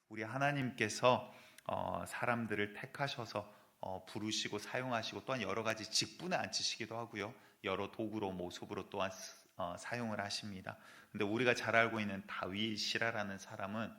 우리 하나님께서 사람들을 택하셔서 부르시고 사용하시고 또한 여러 가지 직분에 앉히시기도 하고요. 여러 도구로 모습으로 또한 사용을 하십니다. 근데 우리가 잘 알고 있는 다윗이라는 사람은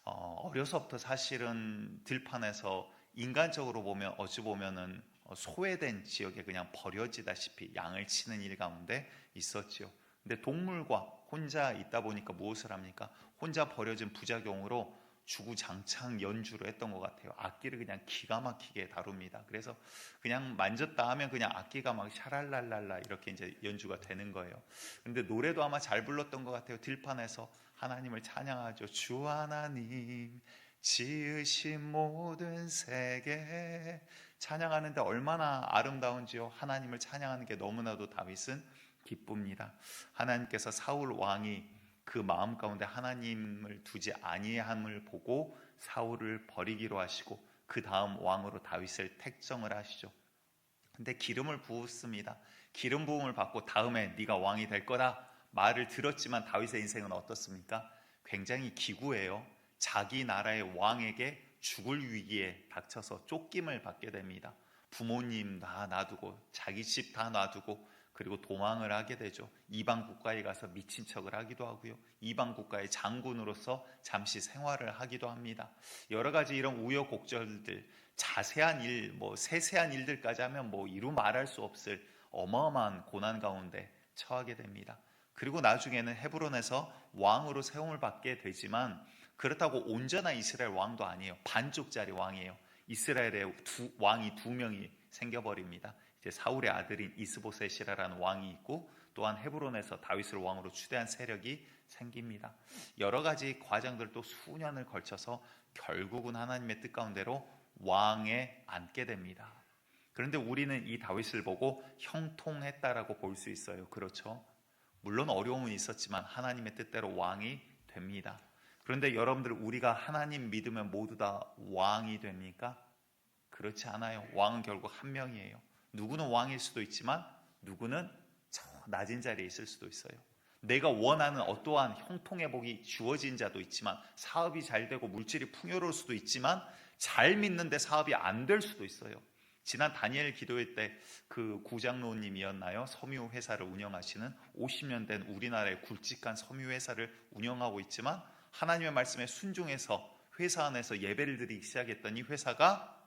어려서부터 사실은 들판에서 인간적으로 보면 어찌 보면은 소외된 지역에 그냥 버려지다시피 양을 치는 일 가운데 있었지요. 근데 동물과 혼자 있다 보니까 무엇을 합니까? 혼자 버려진 부작용으로 주구장창 연주를 했던 것 같아요. 악기를 그냥 기가 막히게 다룹니다. 그래서 그냥 만졌다 하면 그냥 악기가 막 샤랄랄랄라 이렇게 이제 연주가 되는 거예요. 근데 노래도 아마 잘 불렀던 것 같아요. 들판에서 하나님을 찬양하죠. 주 하나님 지으신 모든 세계 찬양하는데 얼마나 아름다운지요. 하나님을 찬양하는 게 너무나도 다윗은 기쁩니다. 하나님께서 사울 왕이 그 마음 가운데 하나님을 두지 아니함을 보고 사울을 버리기로 하시고 그 다음 왕으로 다윗을 택정을 하시죠. 근데 기름을 부었습니다. 기름 부음을 받고 다음에 네가 왕이 될 거다 말을 들었지만 다윗의 인생은 어떻습니까? 굉장히 기구해요. 자기 나라의 왕에게 죽을 위기에 닥쳐서 쫓김을 받게 됩니다. 부모님 다 놔두고 자기 집 다 놔두고 그리고 도망을 하게 되죠. 이방 국가에 가서 미친 척을 하기도 하고요. 이방 국가의 장군으로서 잠시 생활을 하기도 합니다. 여러 가지 이런 우여곡절들, 자세한 일, 세세한 일들까지 하면 이루 말할 수 없을 어마어마한 고난 가운데 처하게 됩니다. 그리고 나중에는 헤브론에서 왕으로 세움을 받게 되지만 그렇다고 온전한 이스라엘 왕도 아니에요. 반쪽짜리 왕이에요. 이스라엘의 왕이 두 명이 생겨버립니다. 이제 사울의 아들인 이스보셋이라는 왕이 있고 또한 헤브론에서 다윗을 왕으로 추대한 세력이 생깁니다. 여러 가지 과정들도 수년을 걸쳐서 결국은 하나님의 뜻 가운데로 왕에 앉게 됩니다. 그런데 우리는 이 다윗을 보고 형통했다라고 볼 수 있어요. 그렇죠? 물론 어려움은 있었지만 하나님의 뜻대로 왕이 됩니다. 그런데 여러분들 우리가 하나님 믿으면 모두 다 왕이 됩니까? 그렇지 않아요. 왕은 결국 한 명이에요. 누구는 왕일 수도 있지만 누구는 저 낮은 자리에 있을 수도 있어요. 내가 원하는 어떠한 형통의 복이 주어진 자도 있지만 사업이 잘 되고 물질이 풍요로울 수도 있지만 잘 믿는데 사업이 안 될 수도 있어요. 지난 다니엘 기도회 때 그 구장로님이었나요? 섬유 회사를 운영하시는 50년 된 우리나라의 굵직한 섬유 회사를 운영하고 있지만 하나님의 말씀에 순종해서 회사 안에서 예배를 드리기 시작했더니 회사가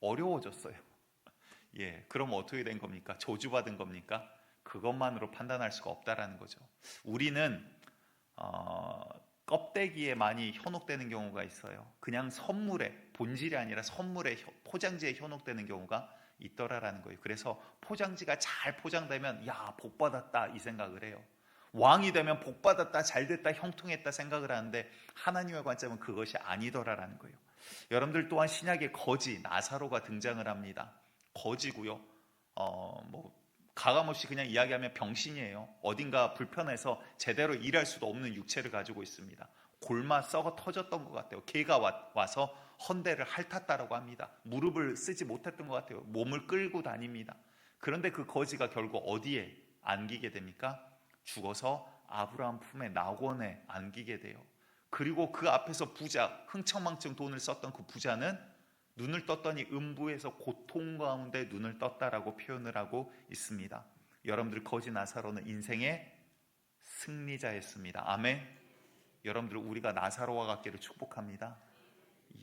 어려워졌어요. 예, 그럼 어떻게 된 겁니까? 저주받은 겁니까? 그것만으로 판단할 수가 없다라는 거죠. 우리는 껍데기에 많이 현혹되는 경우가 있어요. 그냥 선물에, 본질이 아니라 선물에, 포장지에 현혹되는 경우가 있더라라는 거예요. 그래서 포장지가 잘 포장되면 야, 복받았다 이 생각을 해요. 왕이 되면 복받았다, 잘됐다, 형통했다 생각을 하는데 하나님의 관점은 그것이 아니더라라는 거예요. 여러분들 또한 신약에 거지, 나사로가 등장을 합니다. 거지고요. 가감없이 그냥 이야기하면 병신이에요. 어딘가 불편해서 제대로 일할 수도 없는 육체를 가지고 있습니다. 골마 썩어 터졌던 것 같아요. 개가 와서 헌대를 핥았다라고 합니다. 무릎을 쓰지 못했던 것 같아요. 몸을 끌고 다닙니다. 그런데 그 거지가 결국 어디에 안기게 됩니까? 죽어서 아브라함 품에 낙원에 안기게 돼요. 그리고 그 앞에서 부자, 흥청망청 돈을 썼던 그 부자는 눈을 떴더니 음부에서 고통 가운데 눈을 떴다라고 표현을 하고 있습니다. 여러분들 거지 나사로는 인생의 승리자였습니다. 아멘. 여러분들 우리가 나사로와 같기를 축복합니다.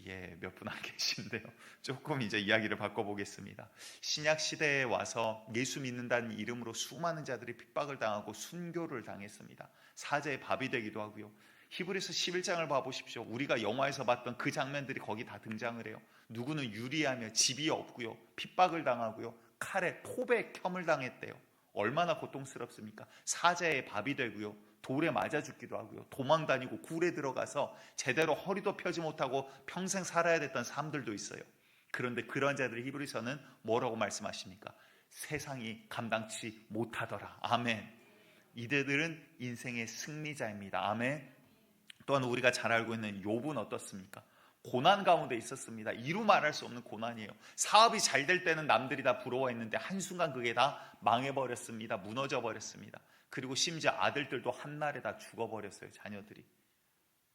예, 몇 분 안 계신데요. 조금 이제 이야기를 바꿔보겠습니다. 신약 시대에 와서 예수 믿는다는 이름으로 수많은 자들이 핍박을 당하고 순교를 당했습니다. 사제의 밥이 되기도 하고요. 히브리서 11장을 봐보십시오. 우리가 영화에서 봤던 그 장면들이 거기 다 등장을 해요. 누구는 유리하며 집이 없고요. 핍박을 당하고요. 칼에 톱에 켬을 당했대요. 얼마나 고통스럽습니까? 사제의 밥이 되고요. 돌에 맞아 죽기도 하고요. 도망 다니고 굴에 들어가서 제대로 허리도 펴지 못하고 평생 살아야 됐던 사람들도 있어요. 그런데 그런 자들이 히브리서는 뭐라고 말씀하십니까? 세상이 감당치 못하더라. 아멘. 이들은 인생의 승리자입니다. 아멘. 또한 우리가 잘 알고 있는 욥은 어떻습니까? 고난 가운데 있었습니다. 이루 말할 수 없는 고난이에요. 사업이 잘 될 때는 남들이 다 부러워했는데 한순간 그게 다 망해버렸습니다. 무너져 버렸습니다. 그리고 심지어 아들들도 한날에 다 죽어버렸어요. 자녀들이.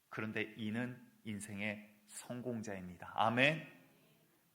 그런데 이는 인생의 성공자입니다. 아멘.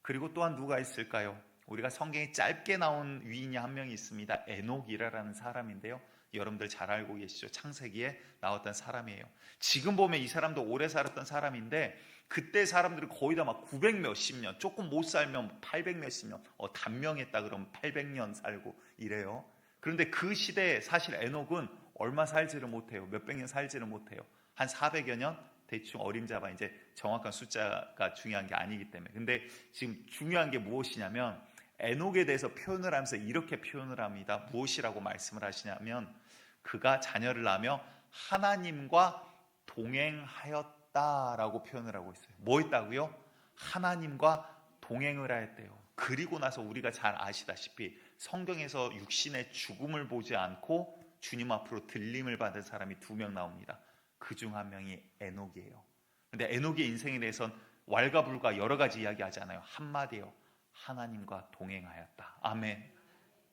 그리고 또한 누가 있을까요? 우리가 성경에 짧게 나온 위인이 한 명이 있습니다. 에녹이라는 사람인데요. 여러분들 잘 알고 계시죠? 창세기에 나왔던 사람이에요. 지금 보면 이 사람도 오래 살았던 사람인데 그때 사람들은 거의 다 막 900 몇십 년, 조금 못 살면 800 몇십 년, 단명했다 그러면 800년 살고 이래요. 그런데 그 시대에 사실 에녹은 얼마 살지를 못해요. 몇백 년 살지를 못해요. 한 400여 년? 대충 어림잡아, 이제 정확한 숫자가 중요한 게 아니기 때문에. 근데 지금 중요한 게 무엇이냐면 에녹에 대해서 표현을 하면서 이렇게 표현을 합니다. 무엇이라고 말씀을 하시냐면 그가 자녀를 낳으며 하나님과 동행하였다라고 표현을 하고 있어요. 뭐 했다고요? 하나님과 동행을 하였대요. 그리고 나서 우리가 잘 아시다시피 성경에서 육신의 죽음을 보지 않고 주님 앞으로 들림을 받은 사람이 2명 나옵니다. 그중 한 명이 에녹이에요. 근데 에녹의 인생에 대해서는 왈가불가 여러 가지 이야기하지 않아요. 한마디요. 하나님과 동행하였다. 아멘.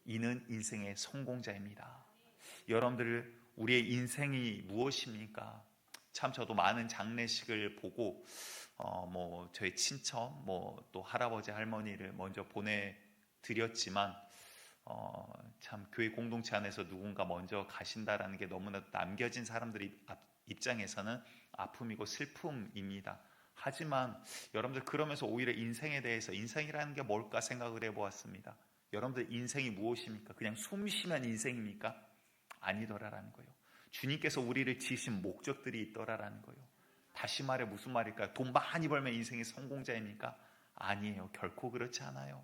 이는 인생의 성공자입니다. 여러분들, 우리의 인생이 무엇입니까? 참 저도 많은 장례식을 보고 저희 친척, 또 할아버지 할머니를 먼저 보내드렸지만 참 교회 공동체 안에서 누군가 먼저 가신다라는 게 너무나도 남겨진 사람들이 입장에서는 아픔이고 슬픔입니다. 하지만 여러분들 그러면서 오히려 인생에 대해서 인생이라는 게 뭘까 생각을 해보았습니다. 여러분들 인생이 무엇입니까? 그냥 숨 쉬면 인생입니까? 아니더라라는 거예요. 주님께서 우리를 지으신 목적들이 있더라라는 거예요. 다시 말해 무슨 말일까요? 돈 많이 벌면 인생의 성공자입니까? 아니에요. 결코 그렇지 않아요.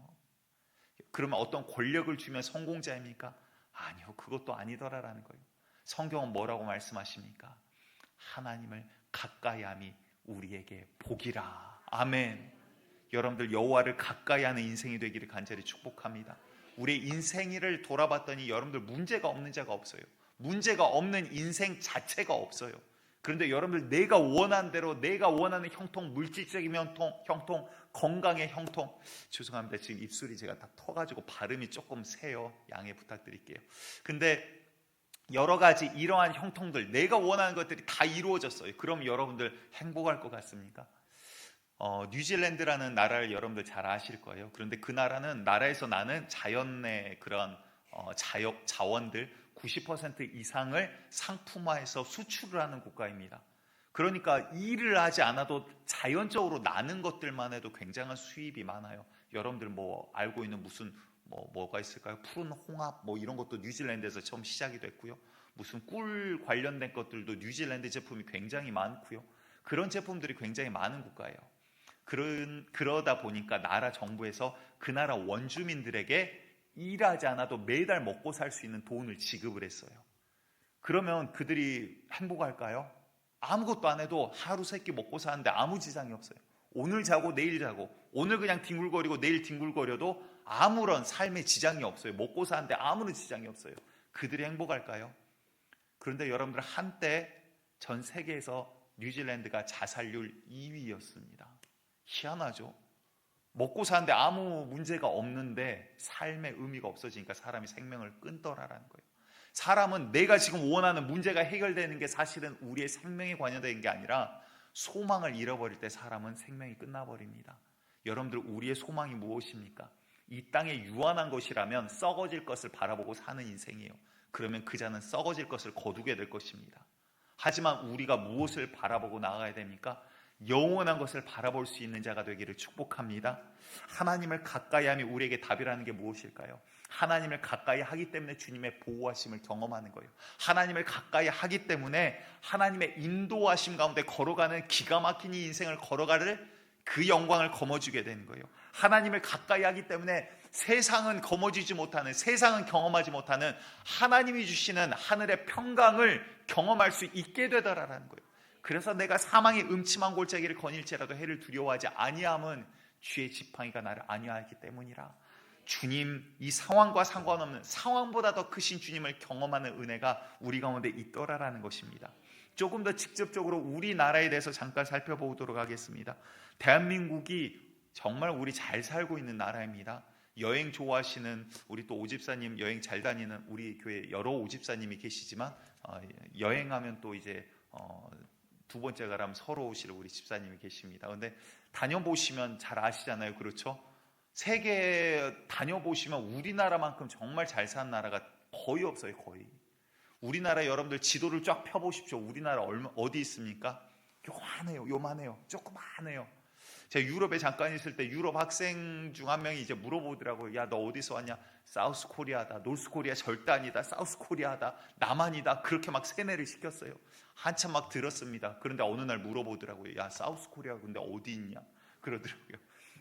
그러면 어떤 권력을 주면 성공자입니까? 아니요. 그것도 아니더라라는 거예요. 성경은 뭐라고 말씀하십니까? 하나님을 가까이 함이 우리에게 복이라. 아멘. 여러분들 여호와를 가까이 하는 인생이 되기를 간절히 축복합니다. 우리의 인생을 돌아봤더니 여러분들 문제가 없는 자가 없어요. 문제가 없는 인생 자체가 없어요. 그런데 여러분들 내가 원하는 대로 내가 원하는 형통, 물질적인 형통, 건강의 형통, 죄송합니다. 지금 입술이 제가 다 터가지고 발음이 조금 세요. 양해 부탁드릴게요. 근데 여러 가지 이러한 형통들, 내가 원하는 것들이 다 이루어졌어요. 그럼 여러분들 행복할 것 같습니까? 뉴질랜드라는 나라를 여러분들 잘 아실 거예요. 그런데 그 나라에서 나는 자연의 그런 자원들 90% 이상을 상품화해서 수출을 하는 국가입니다. 그러니까 일을 하지 않아도 자연적으로 나는 것들만 해도 굉장한 수입이 많아요. 여러분들 알고 있는 무슨 뭐가 있을까요? 푸른 홍합 이런 것도 뉴질랜드에서 처음 시작이 됐고요. 무슨 꿀 관련된 것들도 뉴질랜드 제품이 굉장히 많고요. 그런 제품들이 굉장히 많은 국가예요. 그러다 보니까 나라 정부에서 그 나라 원주민들에게 일하지 않아도 매달 먹고 살 수 있는 돈을 지급을 했어요. 그러면 그들이 행복할까요? 아무것도 안 해도 하루 세끼 먹고 사는데 아무 지장이 없어요. 오늘 자고 내일 자고, 오늘 그냥 뒹굴거리고 내일 뒹굴거려도 아무런 삶에 지장이 없어요. 먹고 사는데 아무런 지장이 없어요. 그들이 행복할까요? 그런데 여러분들 한때 전 세계에서 뉴질랜드가 자살률 2위였습니다. 희한하죠? 먹고 사는데 아무 문제가 없는데 삶의 의미가 없어지니까 사람이 생명을 끊더라라는 거예요. 사람은 내가 지금 원하는 문제가 해결되는 게 사실은 우리의 생명에 관여되는 게 아니라 소망을 잃어버릴 때 사람은 생명이 끝나버립니다. 여러분들 우리의 소망이 무엇입니까? 이 땅에 유한한 것이라면 썩어질 것을 바라보고 사는 인생이에요. 그러면 그 자는 썩어질 것을 거두게 될 것입니다. 하지만 우리가 무엇을 바라보고 나아가야 됩니까? 영원한 것을 바라볼 수 있는 자가 되기를 축복합니다. 하나님을 가까이 함이 우리에게 답이라는 게 무엇일까요? 하나님을 가까이 하기 때문에 주님의 보호하심을 경험하는 거예요. 하나님을 가까이 하기 때문에 하나님의 인도하심 가운데 걸어가는 기가 막힌 이 인생을 걸어가를 그 영광을 거머쥐게 되는 거예요. 하나님을 가까이 하기 때문에 세상은 거머쥐지 못하는, 세상은 경험하지 못하는 하나님이 주시는 하늘의 평강을 경험할 수 있게 되더라라는 거예요. 그래서 내가 사망의 음침한 골짜기를 거닐지라도 해를 두려워하지 아니함은 주의 지팡이가 나를 안위하기 때문이라. 주님, 이 상황과 상관없는, 상황보다 더 크신 주님을 경험하는 은혜가 우리 가운데 있더라라는 것입니다. 조금 더 직접적으로 우리나라에 대해서 잠깐 살펴보도록 하겠습니다. 대한민국이 정말 우리 잘 살고 있는 나라입니다. 여행 좋아하시는 우리 또 오집사님, 여행 잘 다니는 우리 교회 여러 오집사님이 계시지만 여행하면 또 이제 두 번째 가라면 서러우실 우리 집사님이 계십니다. 근데 다녀보시면 잘 아시잖아요. 그렇죠? 세계 다녀보시면 우리나라만큼 정말 잘 사는 나라가 거의 없어요. 거의. 우리나라 여러분들 지도를 쫙 펴보십시오. 우리나라 어디 있습니까? 요만해요. 조그만해요. 제가 유럽에 잠깐 있을 때 유럽 학생 중 한 명이 이제 물어보더라고요. 야, 너 어디서 왔냐? 사우스 코리아다. 노스 코리아 절대 아니다. 사우스 코리아다. 남한이다. 그렇게 막 세뇌를 시켰어요. 한참 막 들었습니다. 그런데 어느 날 물어보더라고요. 야, 사우스 코리아 근데 어디 있냐? 그러더라고요.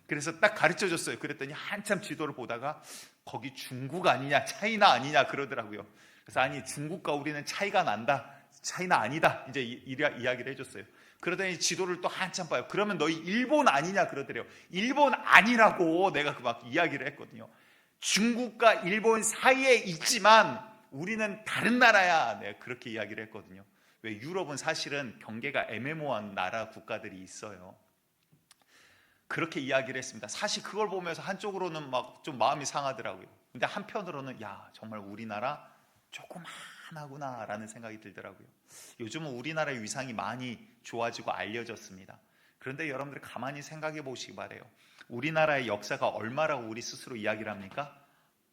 그래서 딱 가르쳐 줬어요. 그랬더니 한참 지도를 보다가 거기 중국 아니냐, 차이나 아니냐 그러더라고요. 그래서 아니, 중국과 우리는 차이가 난다. 차이나 아니다. 이제 이야기를 해줬어요. 그러더니 지도를 또 한참 봐요. 그러면 너희 일본 아니냐 그러더래요. 일본 아니라고 내가 막 이야기를 했거든요. 중국과 일본 사이에 있지만 우리는 다른 나라야. 내가 그렇게 이야기를 했거든요. 왜? 유럽은 사실은 경계가 애매모호한 나라 국가들이 있어요. 그렇게 이야기를 했습니다. 사실 그걸 보면서 한쪽으로는 막 좀 마음이 상하더라고요. 근데 한편으로는 야, 정말 우리나라 조그만하구나 라는 생각이 들더라고요. 요즘은 우리나라의 위상이 많이 좋아지고 알려졌습니다. 그런데 여러분들 가만히 생각해 보시기 바라요. 우리나라의 역사가 얼마라고 우리 스스로 이야기를 합니까?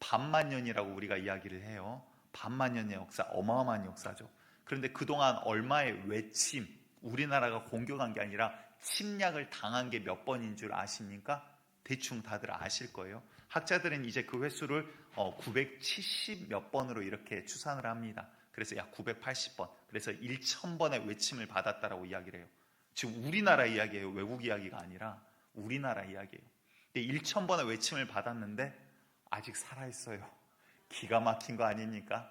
반만 년이라고 우리가 이야기를 해요. 반만 년의 역사, 어마어마한 역사죠. 그런데 그동안 얼마의 외침, 우리나라가 공격한 게 아니라 침략을 당한 게 몇 번인 줄 아십니까? 대충 다들 아실 거예요. 학자들은 이제 그 횟수를 970 몇 번으로 이렇게 추산을 합니다. 그래서 약 980번, 그래서 1000번의 외침을 받았다라고 이야기를 해요. 지금 우리나라 이야기예요. 외국 이야기가 아니라 우리나라 이야기예요. 근데 1000번의 외침을 받았는데 아직 살아있어요. 기가 막힌 거 아닙니까?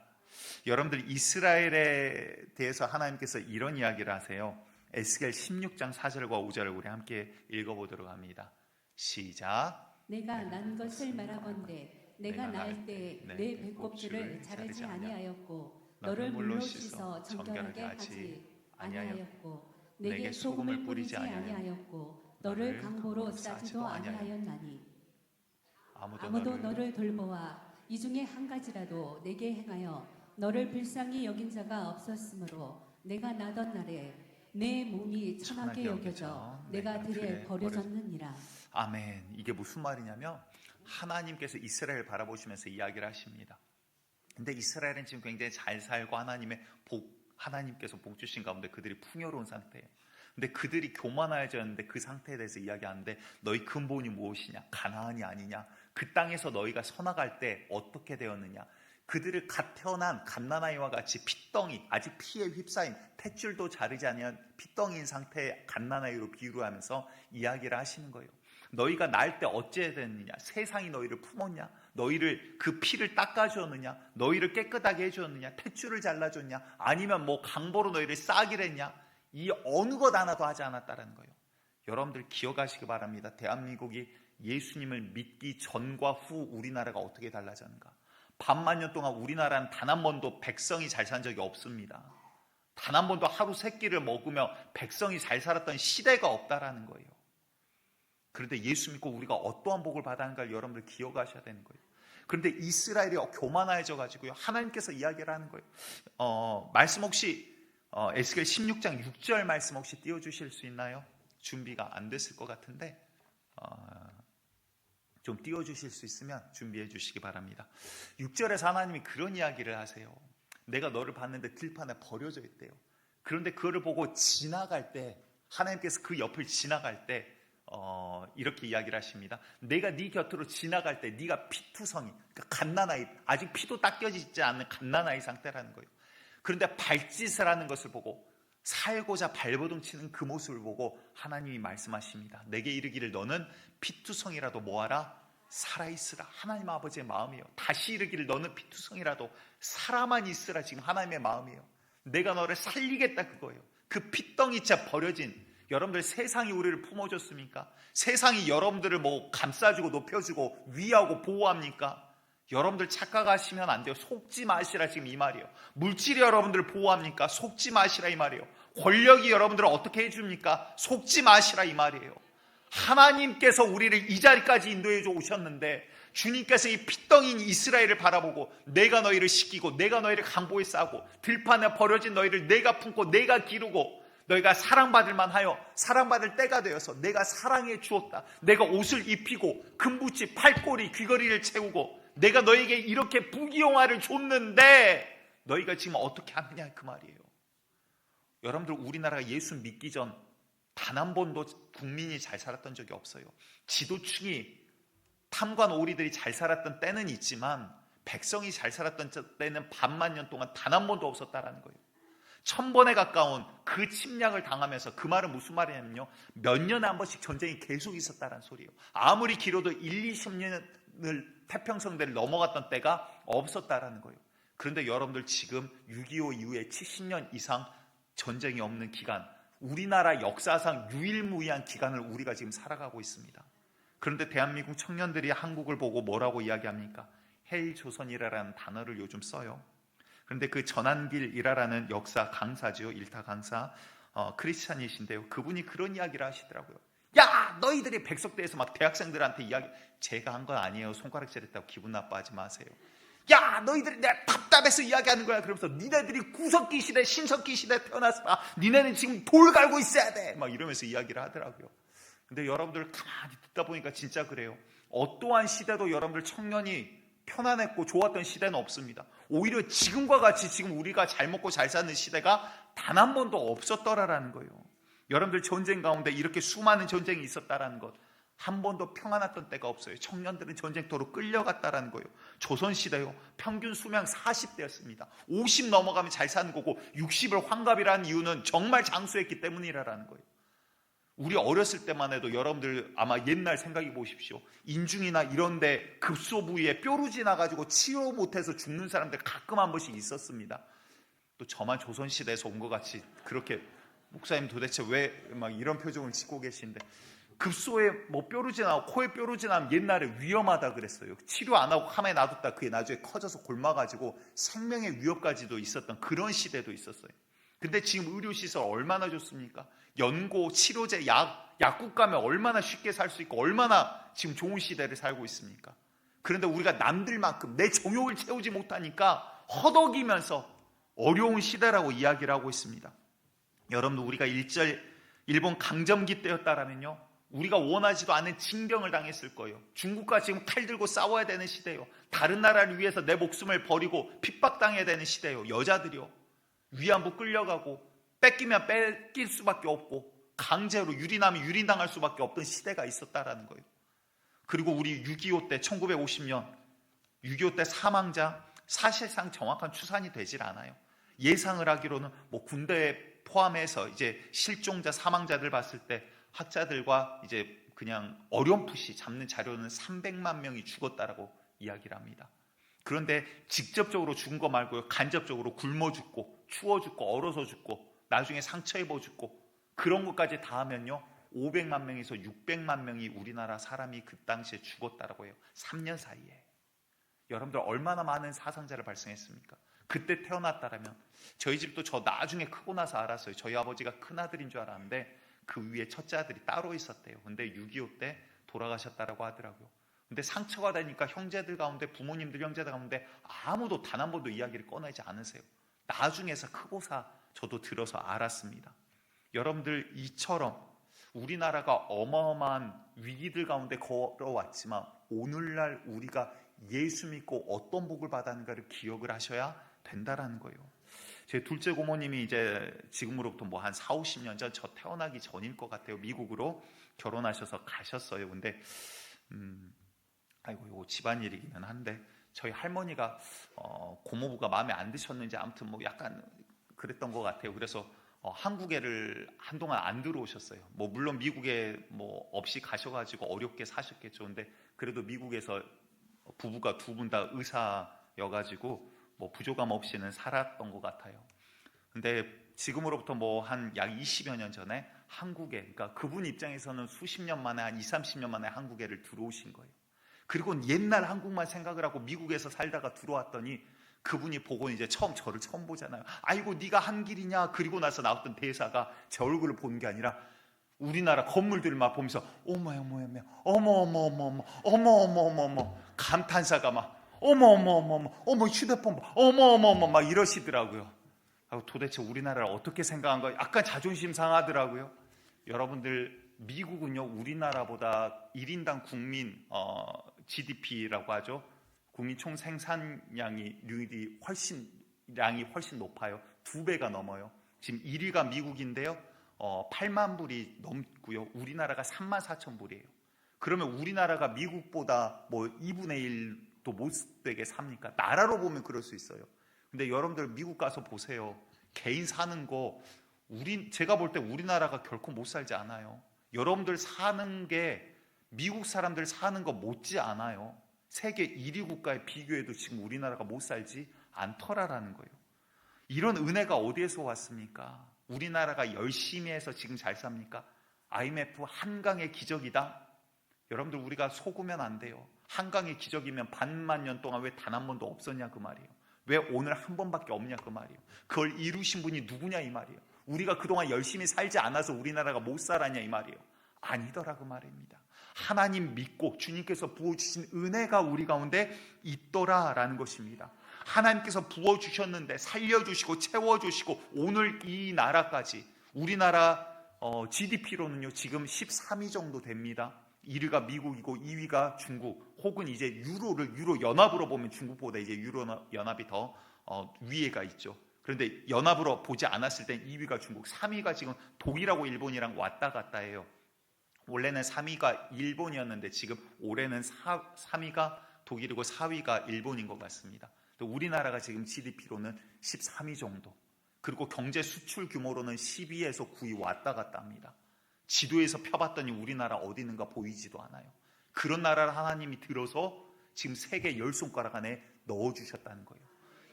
여러분들, 이스라엘에 대해서 하나님께서 이런 이야기를 하세요. 에스겔 16장 4절과 5절을 우리 함께 읽어보도록 합니다. 시작. 내가 난 것을 말하건대 내가 날 때 내 배꼽줄을 자르지 아니하였고 너를 물로 씻어 정결하게 하지 아니하였고 내게 소금을 뿌리지 아니하였고 너를 강보로 싸지도 아니하였나니 아무도 너를 돌보아 이 중에 한 가지라도 내게 행하여 너를 불쌍히 여긴 자가 없었으므로 내가 나던 날에 내 몸이 천하게 여겨져 내가 들에 버려졌느니라. 아멘. 이게 무슨 말이냐면 하나님께서 이스라엘 바라보시면서 이야기를 하십니다. 근데 이스라엘은 지금 굉장히 잘 살고 하나님께서 복 주신 가운데 그들이 풍요로운 상태예요. 근데 그들이 교만해졌는데 그 상태에 대해서 이야기하는데 너희 근본이 무엇이냐? 가나안이 아니냐? 그 땅에서 너희가 서나갈 때 어떻게 되었느냐? 그들을 갓 태어난 갓난아이와 같이 핏덩이, 아직 피에 휩싸인 탯줄도 자르지 아니한 핏덩이인 상태의 갓난아이로 비유를 하면서 이야기를 하시는 거예요. 너희가 날 때 어찌해야 되느냐? 세상이 너희를 품었냐? 너희를 그 피를 닦아주었느냐? 너희를 깨끗하게 해주었느냐? 탯줄을 잘라줬냐? 아니면 뭐 강보로 너희를 싸기를 했냐? 이 어느 것 하나도 하지 않았다는 거예요. 여러분들 기억하시기 바랍니다. 대한민국이 예수님을 믿기 전과 후 우리나라가 어떻게 달라졌는가? 반만 년 동안 우리나라는 단 한 번도 백성이 잘 산 적이 없습니다. 단 한 번도 하루 세 끼를 먹으며 백성이 잘 살았던 시대가 없다라는 거예요. 그런데 예수 믿고 우리가 어떠한 복을 받았는가를 여러분들 기억하셔야 되는 거예요. 그런데 이스라엘이 교만해져 가지고요, 하나님께서 이야기를 하는 거예요. 말씀 혹시 에스겔 16장 6절 말씀 혹시 띄워주실 수 있나요? 준비가 안 됐을 것 같은데 좀 띄워주실 수 있으면 준비해 주시기 바랍니다. 6절에서 하나님이 그런 이야기를 하세요. 내가 너를 봤는데 들판에 버려져 있대요. 그런데 그거를 보고 지나갈 때, 하나님께서 그 옆을 지나갈 때 이렇게 이야기를 하십니다. 내가 네 곁으로 지나갈 때 네가 피투성이, 그러니까 갓난아이, 아직 피도 닦여지지 않는 갓난아이 상태라는 거예요. 그런데 발짓을 하는 것을 보고, 살고자 발버둥 치는 그 모습을 보고 하나님이 말씀하십니다. 내게 이르기를 너는 피투성이라도 뭐하라? 살아있으라. 하나님 아버지의 마음이에요. 다시 이르기를 너는 피투성이라도 살아만 있으라. 지금 하나님의 마음이에요. 내가 너를 살리겠다, 그거예요. 그 핏덩이째 버려진, 여러분들 세상이 우리를 품어줬습니까? 세상이 여러분들을 뭐 감싸주고 높여주고 위하고 보호합니까? 여러분들 착각하시면 안 돼요. 속지 마시라, 지금 이 말이에요. 물질이 여러분들을 보호합니까? 속지 마시라, 이 말이에요. 권력이 여러분들을 어떻게 해줍니까? 속지 마시라, 이 말이에요. 하나님께서 우리를 이 자리까지 인도해 줘 오셨는데, 주님께서 이 핏덩이인 이스라엘을 바라보고 내가 너희를 씻기고 내가 너희를 강보에 싸고 들판에 버려진 너희를 내가 품고 내가 기르고 너희가 사랑받을 만하여 사랑받을 때가 되어서 내가 사랑해 주었다. 내가 옷을 입히고 금붙이 팔꼬리 귀걸이를 채우고 내가 너희에게 이렇게 부귀영화를 줬는데 너희가 지금 어떻게 하느냐 그 말이에요. 여러분들 우리나라가 예수 믿기 전 단 한 번도 국민이 잘 살았던 적이 없어요. 지도층이 탐관 오리들이 잘 살았던 때는 있지만 백성이 잘 살았던 때는 반만 년 동안 단 한 번도 없었다라는 거예요. 1000번에 가까운 그 침략을 당하면서 그 말은 무슨 말이냐면요. 몇 년에 한 번씩 전쟁이 계속 있었다는 소리예요. 아무리 길어도 1, 20년을 태평성대를 넘어갔던 때가 없었다라는 거예요. 그런데 여러분들 지금 6.25 이후에 70년 이상 전쟁이 없는 기간, 우리나라 역사상 유일무이한 기간을 우리가 지금 살아가고 있습니다. 그런데 대한민국 청년들이 한국을 보고 뭐라고 이야기합니까? 헬조선이라는 단어를 요즘 써요. 그런데 그 전한길이라는 역사 강사죠. 일타 강사 크리스찬이신데요. 그분이 그런 이야기를 하시더라고요. 야 너희들이 백석대에서 막 대학생들한테 이야기, 제가 한 건 아니에요. 손가락질 했다고 기분 나빠하지 마세요. 야 너희들이 내가 답답해서 이야기하는 거야. 그러면서 니네들이 구석기 시대 신석기 시대 태어났어. 니네는 지금 돌 갈고 있어야 돼. 막 이러면서 이야기를 하더라고요. 근데 여러분들 가만히 듣다 보니까 진짜 그래요. 어떠한 시대도 여러분들 청년이 편안했고 좋았던 시대는 없습니다. 오히려 지금과 같이 지금 우리가 잘 먹고 잘 사는 시대가 단 한 번도 없었더라라는 거예요. 여러분들 전쟁 가운데 이렇게 수많은 전쟁이 있었다라는 것, 한 번도 평안했던 때가 없어요. 청년들은 전쟁터로 끌려갔다라는 거예요. 조선시대요. 평균 수명 40대였습니다. 50 넘어가면 잘 사는 거고 60을 환갑이라는 이유는 정말 장수했기 때문이라는 거예요. 우리 어렸을 때만 해도 여러분들 아마 옛날 생각해 보십시오. 인중이나 이런데 급소 부위에 뾰루지 나가지고 치료 못해서 죽는 사람들 가끔 한 번씩 있었습니다. 또 저만 조선시대에서 온 것 같이 그렇게 목사님 도대체 왜 막 이런 표정을 짓고 계신데, 급소에 뭐 뾰루지 나고 코에 뾰루지 나면 옛날에 위험하다 그랬어요. 치료 안 하고 가만히 놔뒀다 그게 나중에 커져서 곪아가지고 생명의 위협까지도 있었던 그런 시대도 있었어요. 근데 지금 의료시설 얼마나 좋습니까? 연고, 치료제, 약국 가면 얼마나 쉽게 살 수 있고 얼마나 지금 좋은 시대를 살고 있습니까? 그런데 우리가 남들만큼 내 정욕을 채우지 못하니까 허덕이면서 어려운 시대라고 이야기를 하고 있습니다. 여러분 우리가 일본 강점기 때였다라면요, 우리가 원하지도 않은 징병을 당했을 거예요. 중국과 지금 칼 들고 싸워야 되는 시대예요. 다른 나라를 위해서 내 목숨을 버리고 핍박당해야 되는 시대예요. 여자들이요. 위안부 끌려가고 뺏기면 뺏길 수밖에 없고 강제로 유린하면 유린당할 수밖에 없던 시대가 있었다라는 거예요. 그리고 우리 6.25 때 1950년 6.25 때 사망자 사실상 정확한 추산이 되질 않아요. 예상을 하기로는 뭐 군대에 포함해서 이제 실종자 사망자들 봤을 때 학자들과 이제 그냥 어렴풋이 잡는 자료는 300만 명이 죽었다라고 이야기를 합니다. 그런데 직접적으로 죽은 거 말고요, 간접적으로 굶어 죽고 추워 죽고 얼어서 죽고 나중에 상처 입어 죽고 그런 것까지 다 하면요 500만 명에서 600만 명이 우리나라 사람이 그 당시에 죽었다라고 해요. 3년 사이에. 여러분들 얼마나 많은 사상자를 발생했습니까? 그때 태어났다라면, 저희 집도 저 나중에 크고 나서 알았어요. 저희 아버지가 큰아들인 줄 알았는데 그 위에 첫째 아들이 따로 있었대요. 근데 6.25 때 돌아가셨다라고 하더라고요. 근데 상처가 되니까 형제들 가운데, 부모님들 형제들 가운데 아무도 단 한 번도 이야기를 꺼내지 않으세요. 나중에서 크고사 저도 들어서 알았습니다. 여러분들 이처럼 우리나라가 어마어마한 위기들 가운데 걸어왔지만 오늘날 우리가 예수 믿고 어떤 복을 받았는가를 기억을 하셔야 된다라는 거예요. 제 둘째 고모님이 이제 지금으로부터 뭐 한 4, 50년 전 저 태어나기 전일 것 같아요. 미국으로 결혼하셔서 가셨어요. 근데 아이고 이거 집안일이기는 한데 저희 할머니가 고모부가 마음에 안 드셨는지 아무튼 뭐 약간 그랬던 것 같아요. 그래서 한국에를 한동안 안 들어오셨어요. 뭐 물론 미국에 뭐 없이 가셔가지고 어렵게 사셨겠죠. 근데 그래도 미국에서 부부가 두 분 다 의사여가지고 뭐 부족함 없이는 살았던 것 같아요. 근데 지금으로부터 뭐 한 약 20여 년 전에 한국에, 그러니까 그분 입장에서는 수십 년 만에 한 20, 30년 만에 한국에를 들어오신 거예요. 그리고 옛날 한국만 생각을 하고 미국에서 살다가 들어왔더니 그분이 보고 이제 저를 처음 보잖아요. 아이고 네가 한길이냐. 그리고 나서 나왔던 대사가 제 얼굴을 보는 게 아니라 우리나라 건물들을 막 보면서 어머 감탄사가 막 어머 휴대폰 봐 어머 막 이러시더라고요. 도대체 우리나라를 어떻게 생각한 거예요? 약간 자존심 상하더라고요. 여러분들 미국은요 우리나라보다 1인당 국민 GDP라고 하죠. 국민 총 생산량이 훨씬 높아요. 2배가 넘어요. 지금 1위가 미국인데요. 8만 불이 넘고요. 우리나라가 3만 4천 불이에요. 그러면 우리나라가 미국보다 뭐 2분의 1도 못 되게 삽니까? 나라로 보면 그럴 수 있어요. 근데 여러분들 미국 가서 보세요. 개인 사는 거 제가 볼 때 우리나라가 결코 못 살지 않아요. 여러분들 사는 게 미국 사람들 사는 거 못지 않아요. 세계 1위 국가에 비교해도 지금 우리나라가 못 살지 않더라라는 거예요. 이런 은혜가 어디에서 왔습니까? 우리나라가 열심히 해서 지금 잘 삽니까? IMF 한강의 기적이다? 여러분들 우리가 속으면 안 돼요. 한강의 기적이면 반만 년 동안 왜 단 한 번도 없었냐 그 말이에요. 왜 오늘 한 번밖에 없냐 그 말이에요. 그걸 이루신 분이 누구냐 이 말이에요. 우리가 그동안 열심히 살지 않아서 우리나라가 못 살았냐 이 말이에요. 아니더라 그 말입니다. 하나님 믿고 주님께서 부어주신 은혜가 우리 가운데 있더라라는 것입니다. 하나님께서 부어주셨는데 살려주시고 채워주시고 오늘 이 나라까지 우리나라 GDP로는요 지금 13위 정도 됩니다. 1위가 미국이고 2위가 중국, 혹은 이제 유로 연합으로 보면 중국보다 이제 유로 연합이 더 위에가 있죠. 그런데 연합으로 보지 않았을 땐 2위가 중국, 3위가 지금 독일하고 일본이랑 왔다 갔다 해요. 원래는 3위가 일본이었는데 지금 올해는 3위가 독일이고 4위가 일본인 것 같습니다. 우리나라가 지금 GDP로는 13위 정도, 그리고 경제 수출 규모로는 12에서 9위 왔다 갔다 합니다. 지도에서 펴봤더니 우리나라 어디 있는가 보이지도 않아요. 그런 나라를 하나님이 들어서 지금 세계 10손가락 안에 넣어주셨다는 거예요.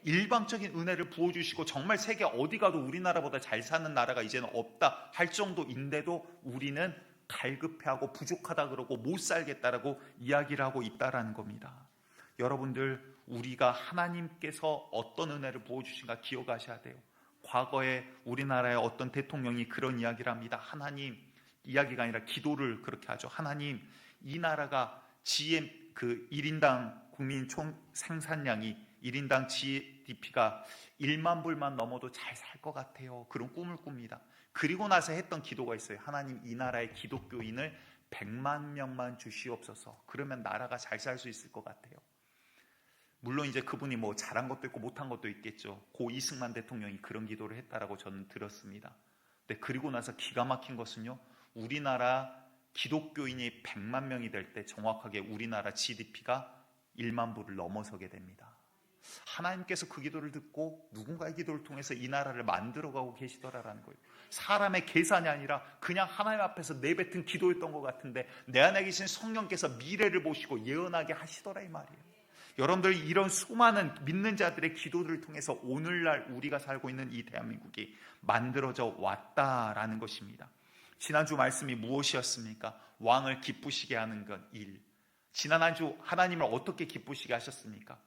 일방적인 은혜를 부어주시고 정말 세계 어디 가도 우리나라보다 잘 사는 나라가 이제는 없다 할 정도인데도 우리는 갈급해하고 부족하다 그러고 못 살겠다라고 이야기를 하고 있다라는 겁니다. 여러분들 우리가 하나님께서 어떤 은혜를 부어주신가 기억하셔야 돼요. 과거에 우리나라의 어떤 대통령이 그런 이야기를 합니다. 하나님, 이야기가 아니라 기도를 그렇게 하죠. 하나님, 이 나라가 GM 1인당 국민 총 생산량이 1인당 GDP가 1만 불만 넘어도 잘 살 것 같아요. 그런 꿈을 꿉니다. 그리고 나서 했던 기도가 있어요. 하나님, 이 나라의 기독교인을 100만 명만 주시옵소서. 그러면 나라가 잘 살 수 있을 것 같아요. 물론 이제 그분이 뭐 잘한 것도 있고 못한 것도 있겠죠. 고 이승만 대통령이 그런 기도를 했다라고 저는 들었습니다. 근데 그리고 나서 기가 막힌 것은요, 우리나라 기독교인이 100만 명이 될 때 정확하게 우리나라 GDP가 1만 불을 넘어서게 됩니다. 하나님께서 그 기도를 듣고 누군가의 기도를 통해서 이 나라를 만들어가고 계시더라라는 거예요. 사람의 계산이 아니라 그냥 하나님 앞에서 내뱉은 기도였던 것 같은데 내 안에 계신 성령께서 미래를 보시고 예언하게 하시더라 이 말이에요. 여러분들 이런 수많은 믿는 자들의 기도들을 통해서 오늘날 우리가 살고 있는 이 대한민국이 만들어져 왔다라는 것입니다. 지난주 말씀이 무엇이었습니까? 왕을 기쁘시게 하는 것 1. 지난 한 주 하나님을 어떻게 기쁘시게 하셨습니까?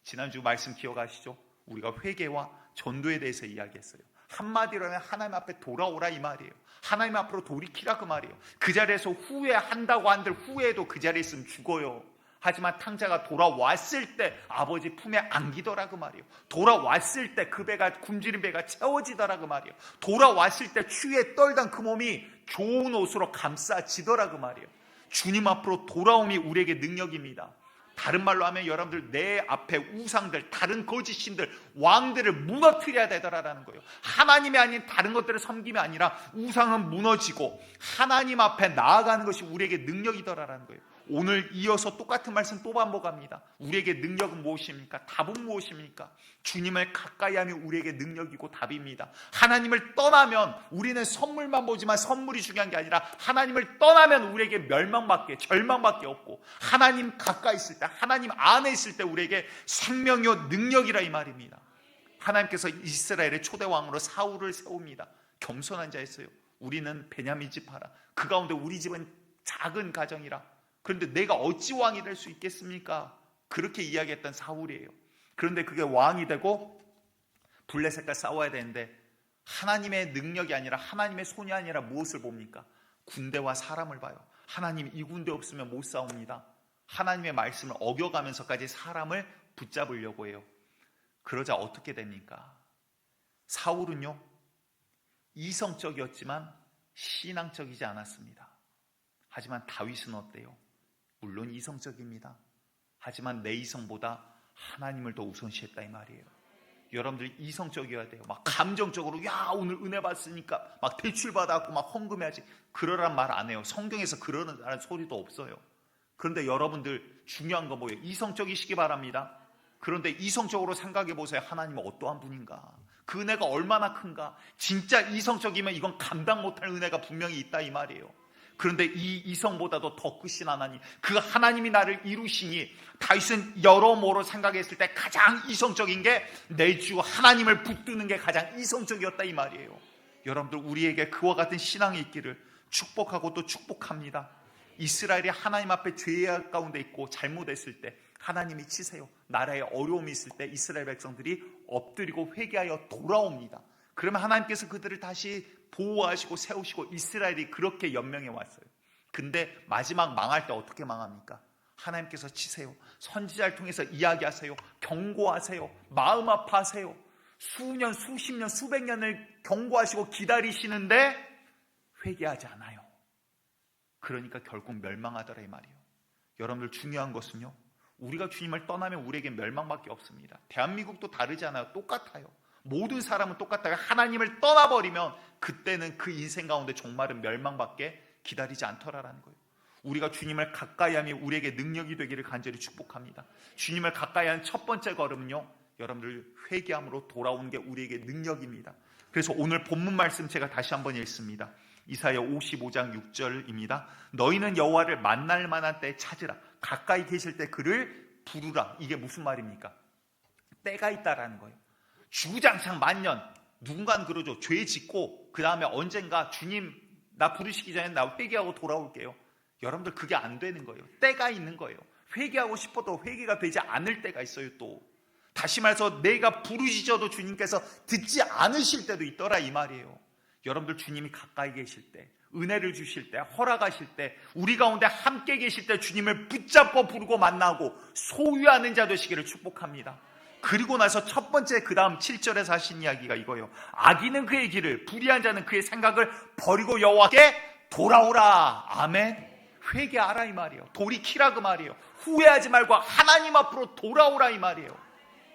지난주 말씀 기억하시죠? 우리가 회개와 전도에 대해서 이야기했어요. 한마디로는 하나님 앞에 돌아오라 이 말이에요. 하나님 앞으로 돌이키라 그 말이에요. 그 자리에서 후회한다고 한들 후회해도 그 자리에 있으면 죽어요. 하지만 탕자가 돌아왔을 때 아버지 품에 안기더라 그 말이에요. 돌아왔을 때 그 배가 굶주린 배가 채워지더라 그 말이에요. 돌아왔을 때 추위에 떨던 그 몸이 좋은 옷으로 감싸지더라 그 말이에요. 주님 앞으로 돌아옴이 우리에게 능력입니다. 다른 말로 하면 여러분들 내 앞에 우상들, 다른 거짓신들, 왕들을 무너뜨려야 되더라라는 거예요. 하나님이 아닌 다른 것들을 섬김이 아니라 우상은 무너지고 하나님 앞에 나아가는 것이 우리에게 능력이더라라는 거예요. 오늘 이어서 똑같은 말씀 또 반복합니다. 우리에게 능력은 무엇입니까? 답은 무엇입니까? 주님을 가까이 하면 우리에게 능력이고 답입니다. 하나님을 떠나면 우리는 선물만 보지만 선물이 중요한 게 아니라 하나님을 떠나면 우리에게 멸망밖에 절망밖에 없고 하나님 가까이 있을 때 하나님 안에 있을 때 우리에게 생명이요 능력이라 이 말입니다. 하나님께서 이스라엘의 초대 왕으로 사울을 세웁니다. 겸손한 자였어요. 우리는 베냐민 지파라. 그 가운데 우리 집은 작은 가정이라. 그런데 내가 어찌 왕이 될 수 있겠습니까? 그렇게 이야기했던 사울이에요. 그런데 그게 왕이 되고 블레셋과 싸워야 되는데 하나님의 능력이 아니라 하나님의 손이 아니라 무엇을 봅니까? 군대와 사람을 봐요. 하나님 이 군대 없으면 못 싸웁니다. 하나님의 말씀을 어겨가면서까지 사람을 붙잡으려고 해요. 그러자 어떻게 됩니까? 사울은요, 이성적이었지만 신앙적이지 않았습니다. 하지만 다윗은 어때요? 물론 이성적입니다. 하지만 내 이성보다 하나님을 더 우선시했다 이 말이에요. 여러분들이 이성적이어야 돼요. 막 감정적으로 야 오늘 은혜 받으니까 막 대출 받았고 막 헌금해야지, 그러란 말 안 해요. 성경에서 그러는 소리도 없어요. 그런데 여러분들 중요한 거 뭐예요? 이성적이시기 바랍니다. 그런데 이성적으로 생각해 보세요. 하나님은 어떠한 분인가? 그 은혜가 얼마나 큰가? 진짜 이성적이면 이건 감당 못할 은혜가 분명히 있다 이 말이에요. 그런데 이 이성보다도 더 크신 하나님, 그 하나님이 나를 이루시니 다윗은 여러모로 생각했을 때 가장 이성적인 게 내 주 하나님을 붙드는 게 가장 이성적이었다 이 말이에요. 여러분들 우리에게 그와 같은 신앙이 있기를 축복하고 또 축복합니다. 이스라엘이 하나님 앞에 죄악 가운데 있고 잘못했을 때 하나님이 치세요. 나라에 어려움이 있을 때 이스라엘 백성들이 엎드리고 회개하여 돌아옵니다. 그러면 하나님께서 그들을 다시 보호하시고 세우시고 이스라엘이 그렇게 연명해 왔어요. 근데 마지막 망할 때 어떻게 망합니까? 하나님께서 치세요. 선지자를 통해서 이야기하세요. 경고하세요. 마음 아파하세요. 수년, 수십 년, 수백 년을 경고하시고 기다리시는데 회개하지 않아요. 그러니까 결국 멸망하더라 이 말이에요. 여러분들 중요한 것은요, 우리가 주님을 떠나면 우리에게 멸망밖에 없습니다. 대한민국도 다르지 않아요. 똑같아요. 모든 사람은 똑같아요. 하나님을 떠나버리면 그때는 그 인생 가운데 종말은 멸망밖에 기다리지 않더라라는 거예요. 우리가 주님을 가까이 하며 우리에게 능력이 되기를 간절히 축복합니다. 주님을 가까이 하는 첫 번째 걸음은요, 여러분들 회개함으로 돌아오는 게 우리에게 능력입니다. 그래서 오늘 본문 말씀 제가 다시 한번 읽습니다. 이사야 55장 6절입니다. 너희는 여호와를 만날 만한 때에 찾으라. 가까이 계실 때 그를 부르라. 이게 무슨 말입니까? 때가 있다라는 거예요. 주구장창 만년 누군가는 그러죠. 죄 짓고 그 다음에 언젠가 주님 나 부르시기 전에 나 회개하고 돌아올게요. 여러분들 그게 안 되는 거예요. 때가 있는 거예요. 회개하고 싶어도 회개가 되지 않을 때가 있어요. 또 다시 말해서 내가 부르시셔도 주님께서 듣지 않으실 때도 있더라 이 말이에요. 여러분들 주님이 가까이 계실 때, 은혜를 주실 때, 허락하실 때, 우리 가운데 함께 계실 때 주님을 붙잡고 부르고 만나고 소유하는 자 되시기를 축복합니다. 그리고 나서 첫 번째 그 다음 7절에서 하신 이야기가 이거예요. 악인은 그의 길을, 불의한 자는 그의 생각을 버리고 여호와께 돌아오라. 아멘. 회개하라 이 말이에요. 돌이키라 그 말이에요. 후회하지 말고 하나님 앞으로 돌아오라 이 말이에요.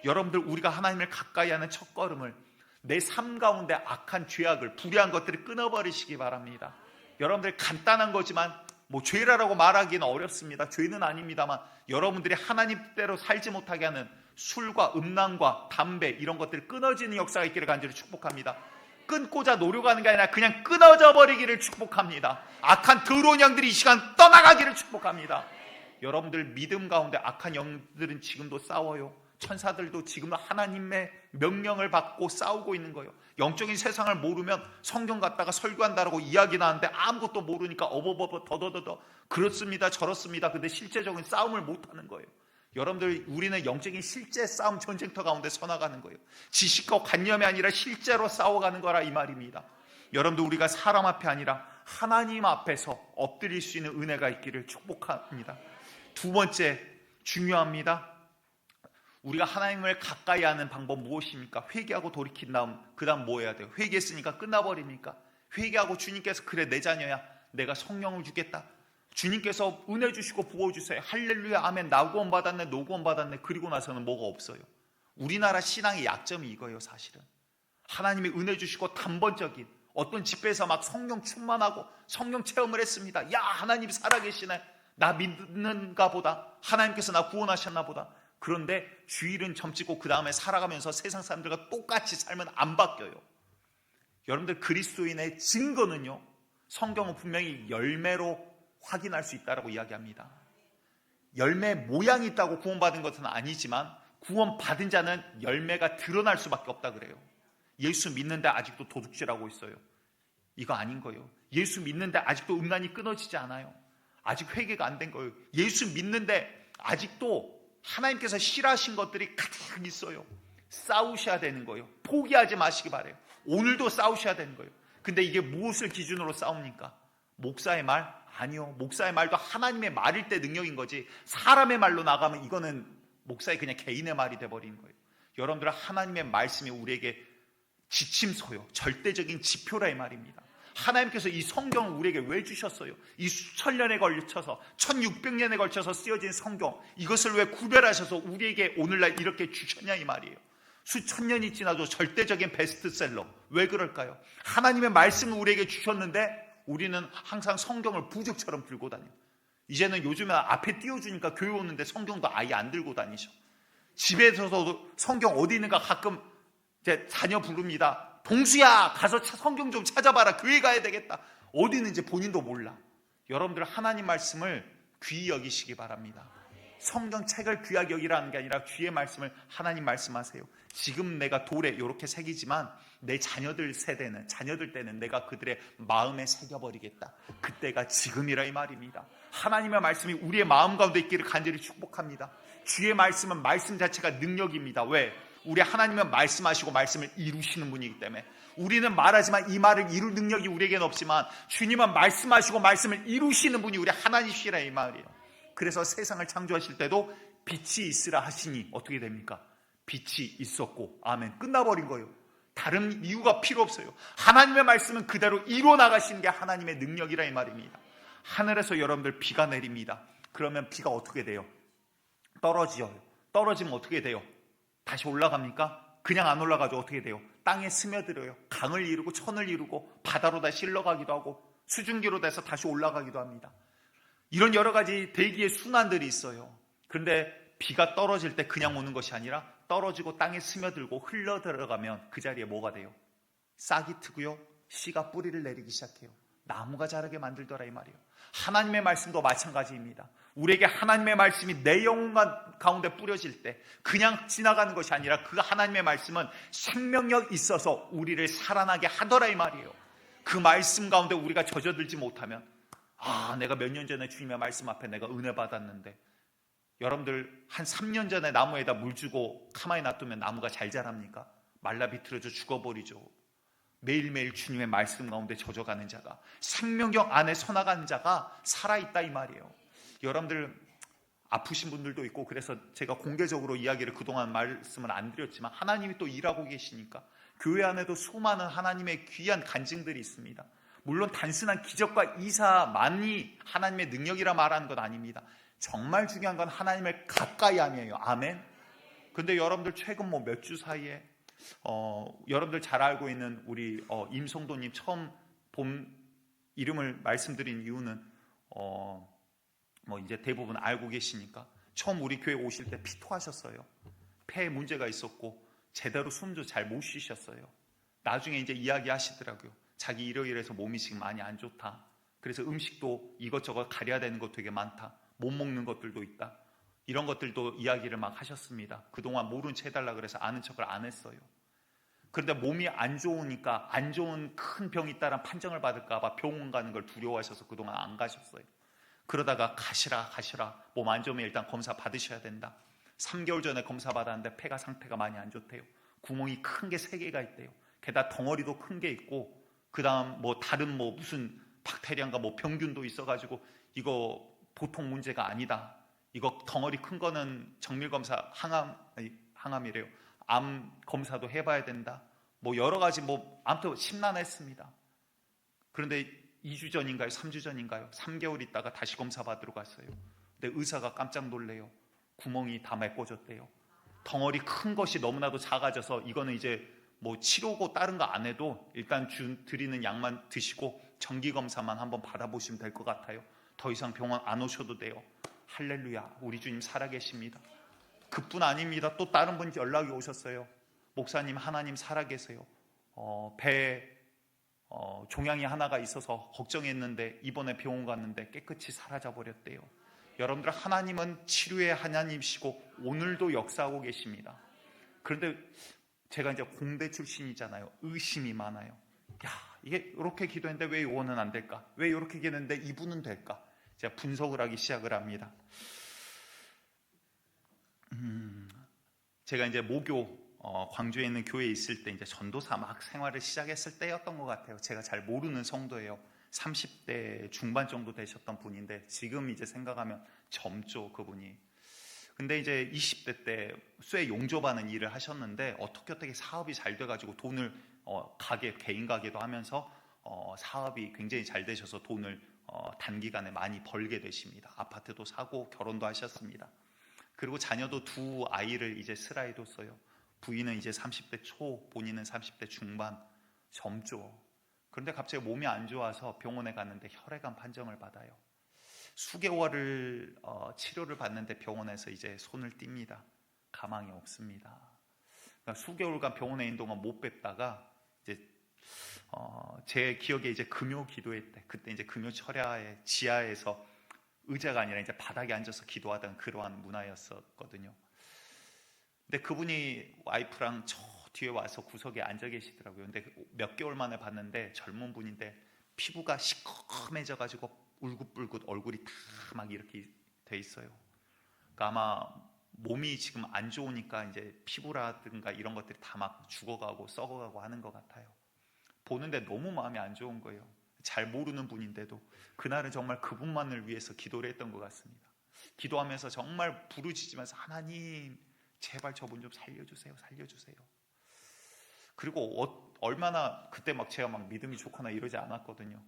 여러분들 우리가 하나님을 가까이 하는 첫 걸음을 내 삶 가운데 악한 죄악을, 불의한 것들을 끊어버리시기 바랍니다. 여러분들 간단한 거지만 뭐 죄라고 말하기는 어렵습니다. 죄는 아닙니다만 여러분들이 하나님대로 살지 못하게 하는 술과 음란과 담배 이런 것들이 끊어지는 역사가 있기를 간절히 축복합니다. 끊고자 노력하는 게 아니라 그냥 끊어져 버리기를 축복합니다. 악한 더러운 영들이 이 시간 떠나가기를 축복합니다. 여러분들 믿음 가운데 악한 영들은 지금도 싸워요. 천사들도 지금 하나님의 명령을 받고 싸우고 있는 거예요. 영적인 세상을 모르면 성경 갖다가 설교한다라고 이야기는 하는데 아무것도 모르니까 어버버버 더더더더 그렇습니다 저렇습니다. 근데 실제적인 싸움을 못하는 거예요. 여러분들 우리는 영적인 실제 싸움 전쟁터 가운데 서나가는 거예요. 지식과 관념이 아니라 실제로 싸워가는 거라 이 말입니다. 여러분들 우리가 사람 앞에 아니라 하나님 앞에서 엎드릴 수 있는 은혜가 있기를 축복합니다. 두 번째 중요합니다. 우리가 하나님을 가까이 하는 방법 무엇입니까? 회개하고 돌이킨 다음 그 다음 뭐 해야 돼요? 회개했으니까 끝나버립니까? 회개하고 주님께서 그래 내 자녀야 내가 성령을 주겠다. 주님께서 은혜 주시고 부어주세요. 할렐루야 아멘. 나 구원 받았네 너 구원 받았네. 그리고 나서는 뭐가 없어요. 우리나라 신앙의 약점이 이거예요. 사실은 하나님이 은혜 주시고 단번적인 어떤 집회에서 막 성령 충만하고 성령 체험을 했습니다. 야 하나님 살아계시네. 나 믿는가 보다. 하나님께서 나 구원하셨나 보다. 그런데 주일은 점찍고 그 다음에 살아가면서 세상 사람들과 똑같이 살면 안 바뀌어요. 여러분들 그리스도인의 증거는요, 성경은 분명히 열매로 확인할 수 있다고 이야기합니다. 열매 모양이 있다고 구원받은 것은 아니지만 구원받은 자는 열매가 드러날 수밖에 없다 그래요. 예수 믿는데 아직도 도둑질하고 있어요. 이거 아닌 거예요. 예수 믿는데 아직도 음란이 끊어지지 않아요. 아직 회개가 안 된 거예요. 예수 믿는데 아직도 하나님께서 싫어하신 것들이 가득 있어요. 싸우셔야 되는 거예요. 포기하지 마시기 바라요. 오늘도 싸우셔야 되는 거예요. 근데 이게 무엇을 기준으로 싸웁니까? 목사의 말? 아니요. 목사의 말도 하나님의 말일 때 능력인 거지 사람의 말로 나가면 이거는 목사의 그냥 개인의 말이 돼버리는 거예요. 여러분들은 하나님의 말씀이 우리에게 지침서요, 절대적인 지표라 이 말입니다. 하나님께서 이 성경을 우리에게 왜 주셨어요? 이 수천 년에 걸쳐서 1600년에 걸쳐서 쓰여진 성경, 이것을 왜 구별하셔서 우리에게 오늘날 이렇게 주셨냐 이 말이에요. 수천 년이 지나도 절대적인 베스트셀러. 왜 그럴까요? 하나님의 말씀을 우리에게 주셨는데 우리는 항상 성경을 부적처럼 들고 다녀요. 이제는 요즘에 앞에 띄워주니까 교회 오는데 성경도 아예 안 들고 다니셔. 집에서도 성경 어디 있는가 가끔 이제 자녀 부릅니다. 동수야, 가서 성경 좀 찾아봐라. 교회 가야 되겠다. 어디 있는지 본인도 몰라. 여러분들 하나님 말씀을 귀히 여기시기 바랍니다. 성경책을 귀하게 여기라는 게 아니라 귀의 말씀을 하나님 말씀하세요. 지금 내가 돌에 이렇게 새기지만 내 자녀들 세대는, 자녀들 때는 내가 그들의 마음에 새겨버리겠다. 그때가 지금이라 이 말입니다. 하나님의 말씀이 우리의 마음 가운데 있기를 간절히 축복합니다. 주의 말씀은 말씀 자체가 능력입니다. 왜? 우리 하나님은 말씀하시고 말씀을 이루시는 분이기 때문에. 우리는 말하지만 이 말을 이룰 능력이 우리에게는 없지만 주님은 말씀하시고 말씀을 이루시는 분이 우리 하나님이시라 이 말이에요. 그래서 세상을 창조하실 때도 빛이 있으라 하시니 어떻게 됩니까? 빛이 있었고 아멘, 끝나버린 거예요. 다른 이유가 필요 없어요. 하나님의 말씀은 그대로 이루어 나가시는 게 하나님의 능력이라 이 말입니다. 하늘에서 여러분들 비가 내립니다. 그러면 비가 어떻게 돼요? 떨어져요. 떨어지면 어떻게 돼요? 다시 올라갑니까? 그냥 안 올라가죠. 어떻게 돼요? 땅에 스며들어요. 강을 이루고 천을 이루고 바다로 다시 흘러가기도 하고 수증기로 돼서 다시 올라가기도 합니다. 이런 여러 가지 대기의 순환들이 있어요. 그런데 비가 떨어질 때 그냥 오는 것이 아니라 떨어지고 땅에 스며들고 흘러 들어가면 그 자리에 뭐가 돼요? 싹이 트고요, 씨가 뿌리를 내리기 시작해요. 나무가 자라게 만들더라 이 말이에요. 하나님의 말씀도 마찬가지입니다. 우리에게 하나님의 말씀이 내 영혼 가운데 뿌려질 때 그냥 지나가는 것이 아니라 그 하나님의 말씀은 생명력 있어서 우리를 살아나게 하더라 이 말이에요. 그 말씀 가운데 우리가 젖어들지 못하면 내가 몇 년 전에 주님의 말씀 앞에 내가 은혜 받았는데, 여러분들 한 3년 전에 나무에다 물 주고 가만히 놔두면 나무가 잘 자랍니까? 말라 비틀어져 죽어버리죠. 매일매일 주님의 말씀 가운데 젖어가는 자가, 생명력 안에 서나가는 자가 살아있다 이 말이에요. 여러분들 아프신 분들도 있고 그래서 제가 공개적으로 이야기를 그동안 말씀을 안 드렸지만 하나님이 또 일하고 계시니까 교회 안에도 수많은 하나님의 귀한 간증들이 있습니다. 물론 단순한 기적과 이사만이 하나님의 능력이라 말하는 건 아닙니다. 정말 중요한 건 하나님을 가까이 함이에요. 아멘. 근데 여러분들 최근 몇 주 사이에 여러분들 잘 알고 있는 우리 임성도님 처음 본 이름을 말씀드린 이유는 이제 대부분 알고 계시니까 처음 우리 교회 오실 때 피토하셨어요. 폐에 문제가 있었고 제대로 숨도 잘 못 쉬셨어요. 나중에 이제 이야기하시더라고요. 자기 이러이러해서 몸이 지금 많이 안 좋다. 그래서 음식도 이것저것 가려야 되는 것 되게 많다. 못 먹는 것들도 있다. 이런 것들도 이야기를 막 하셨습니다. 그동안 모른 채 해달라 그래서 아는 척을 안 했어요. 그런데 몸이 안 좋으니까 안 좋은 큰 병이 있다는 판정을 받을까 봐 병원 가는 걸 두려워하셔서 그동안 안 가셨어요. 그러다가 가시라 몸 안 좋으면 일단 검사 받으셔야 된다. 3개월 전에 검사 받았는데 폐가 상태가 많이 안 좋대요. 구멍이 큰 게 3개가 있대요. 게다가 덩어리도 큰 게 있고 그 다음 다른 무슨 박테리아인가 병균도 있어가지고 이거 보통 문제가 아니다. 이거 덩어리 큰 거는 정밀검사 항암이래요. 암 검사도 해봐야 된다. 여러 가지 아무튼 심란했습니다. 그런데 2주 전인가요? 3주 전인가요? 3개월 있다가 다시 검사 받으러 갔어요. 근데 의사가 깜짝 놀래요. 구멍이 다 메꿔졌대요. 덩어리 큰 것이 너무나도 작아져서 이거는 이제 치료고 다른 거 안 해도 일단 드리는 약만 드시고 정기검사만 한번 받아보시면 될 것 같아요. 더 이상 병원 안 오셔도 돼요. 할렐루야, 우리 주님 살아계십니다. 그뿐 아닙니다. 또 다른 분 연락이 오셨어요. 목사님, 하나님 살아계세요. 배에 종양이 하나가 있어서 걱정했는데 이번에 병원 갔는데 깨끗이 사라져버렸대요. 여러분들, 하나님은 치료의 하나님이시고 오늘도 역사하고 계십니다. 그런데 제가 이제 공대 출신이잖아요. 의심이 많아요. 이게 이렇게 기도했는데 왜 요거는 안 될까? 왜 이렇게 기도했는데 이분은 될까? 제가 분석을 하기 시작을 합니다. 제가 이제 모교 광주에 있는 교회에 있을 때 이제 전도사 막 생활을 시작했을 때였던 것 같아요. 제가 잘 모르는 성도예요. 30대 중반 정도 되셨던 분인데 지금 이제 생각하면 젊죠, 그분이. 근데 이제 20대 때 쇠 용접하는 일을 하셨는데 어떻게 사업이 잘 돼가지고 돈을 개인 가게도 하면서 사업이 굉장히 잘 되셔서 돈을 단기간에 많이 벌게 되십니다. 아파트도 사고 결혼도 하셨습니다. 그리고 자녀도 두 아이를 이제 슬아이 뒀어요. 부인은 이제 30대 초, 본인은 30대 중반, 젊죠. 그런데 갑자기 몸이 안 좋아서 병원에 갔는데 혈액암 판정을 받아요. 수개월을 치료를 받는데 병원에서 이제 손을 띱니다. 가망이 없습니다. 그러니까 수개월간 병원에 있는 동안 못 뵙다가 이제 제 기억에 이제 금요 기도회 때, 그때 이제 금요 철야의 지하에서 의자가 아니라 이제 바닥에 앉아서 기도하던 그러한 문화였었거든요. 근데 그분이 와이프랑 저 뒤에 와서 구석에 앉아 계시더라고요. 근데 몇 개월 만에 봤는데 젊은 분인데 피부가 시커매져 가지고 울긋불긋 얼굴이 다 막 이렇게 돼 있어요. 그러니까 아마 몸이 지금 안 좋으니까 이제 피부라든가 이런 것들이 다 막 죽어가고 썩어가고 하는 것 같아요. 보는데 너무 마음이 안 좋은 거예요. 잘 모르는 분인데도 그날은 정말 그분만을 위해서 기도를 했던 것 같습니다. 기도하면서 정말 부르짖으면서 하나님 제발 저분 좀 살려주세요, 살려주세요. 그리고 얼마나 그때 막 제가 막 믿음이 좋거나 이러지 않았거든요.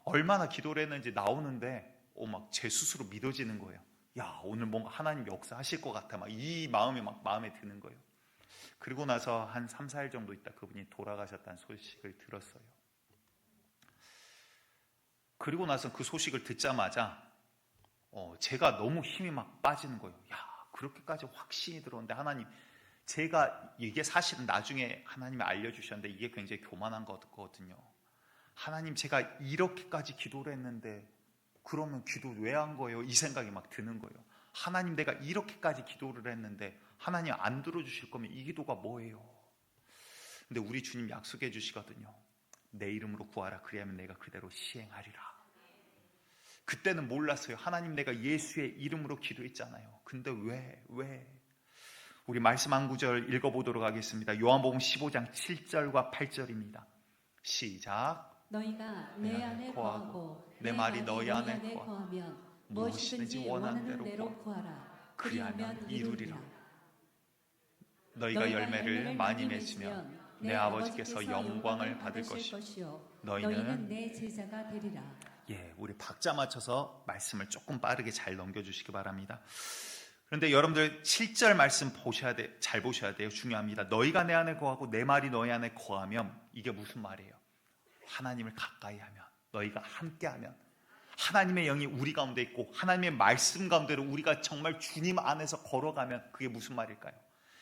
얼마나 기도를 했는지 나오는데 막 제 스스로 믿어지는 거예요. 야, 오늘 뭔가 하나님 역사하실 것 같아. 막 이 마음이 막 마음에 드는 거예요. 그리고 나서 한 3, 4일 정도 있다 그분이 돌아가셨다는 소식을 들었어요. 그리고 나서 그 소식을 듣자마자 제가 너무 힘이 막 빠지는 거예요. 야, 그렇게까지 확신이 들었는데 하나님, 제가 이게 사실은 나중에 하나님이 알려주셨는데 이게 굉장히 교만한 거거든요. 하나님, 제가 이렇게까지 기도를 했는데 그러면 기도 왜 한 거예요? 이 생각이 막 드는 거예요. 하나님, 내가 이렇게까지 기도를 했는데 하나님 안 들어주실 거면 이 기도가 뭐예요? 근데 우리 주님 약속해 주시거든요. 내 이름으로 구하라. 그리하면 내가 그대로 시행하리라. 그때는 몰랐어요. 하나님, 내가 예수의 이름으로 기도했잖아요. 근데 왜? 우리 말씀 한 구절 읽어보도록 하겠습니다. 요한복음 15장 7절과 8절입니다. 시작. 너희가 내 안에 거하고 내 말이 너희 안에 거하면 무엇이든지 원하는 대로 구하라. 그리하면 이루리라. 너희가 열매를 많이 맺으면 내 아버지께서 영광을 받을 것이요 너희는 내 제자가 되리라. 우리 박자 맞춰서 말씀을 조금 빠르게 잘 넘겨주시기 바랍니다. 그런데 여러분들 7절 말씀 잘 보셔야 돼요. 중요합니다. 너희가 내 안에 거하고 내 말이 너희 안에 거하면, 이게 무슨 말이에요? 하나님을 가까이 하면, 너희가 함께하면, 하나님의 영이 우리 가운데 있고 하나님의 말씀 가운데로 우리가 정말 주님 안에서 걸어가면 그게 무슨 말일까요?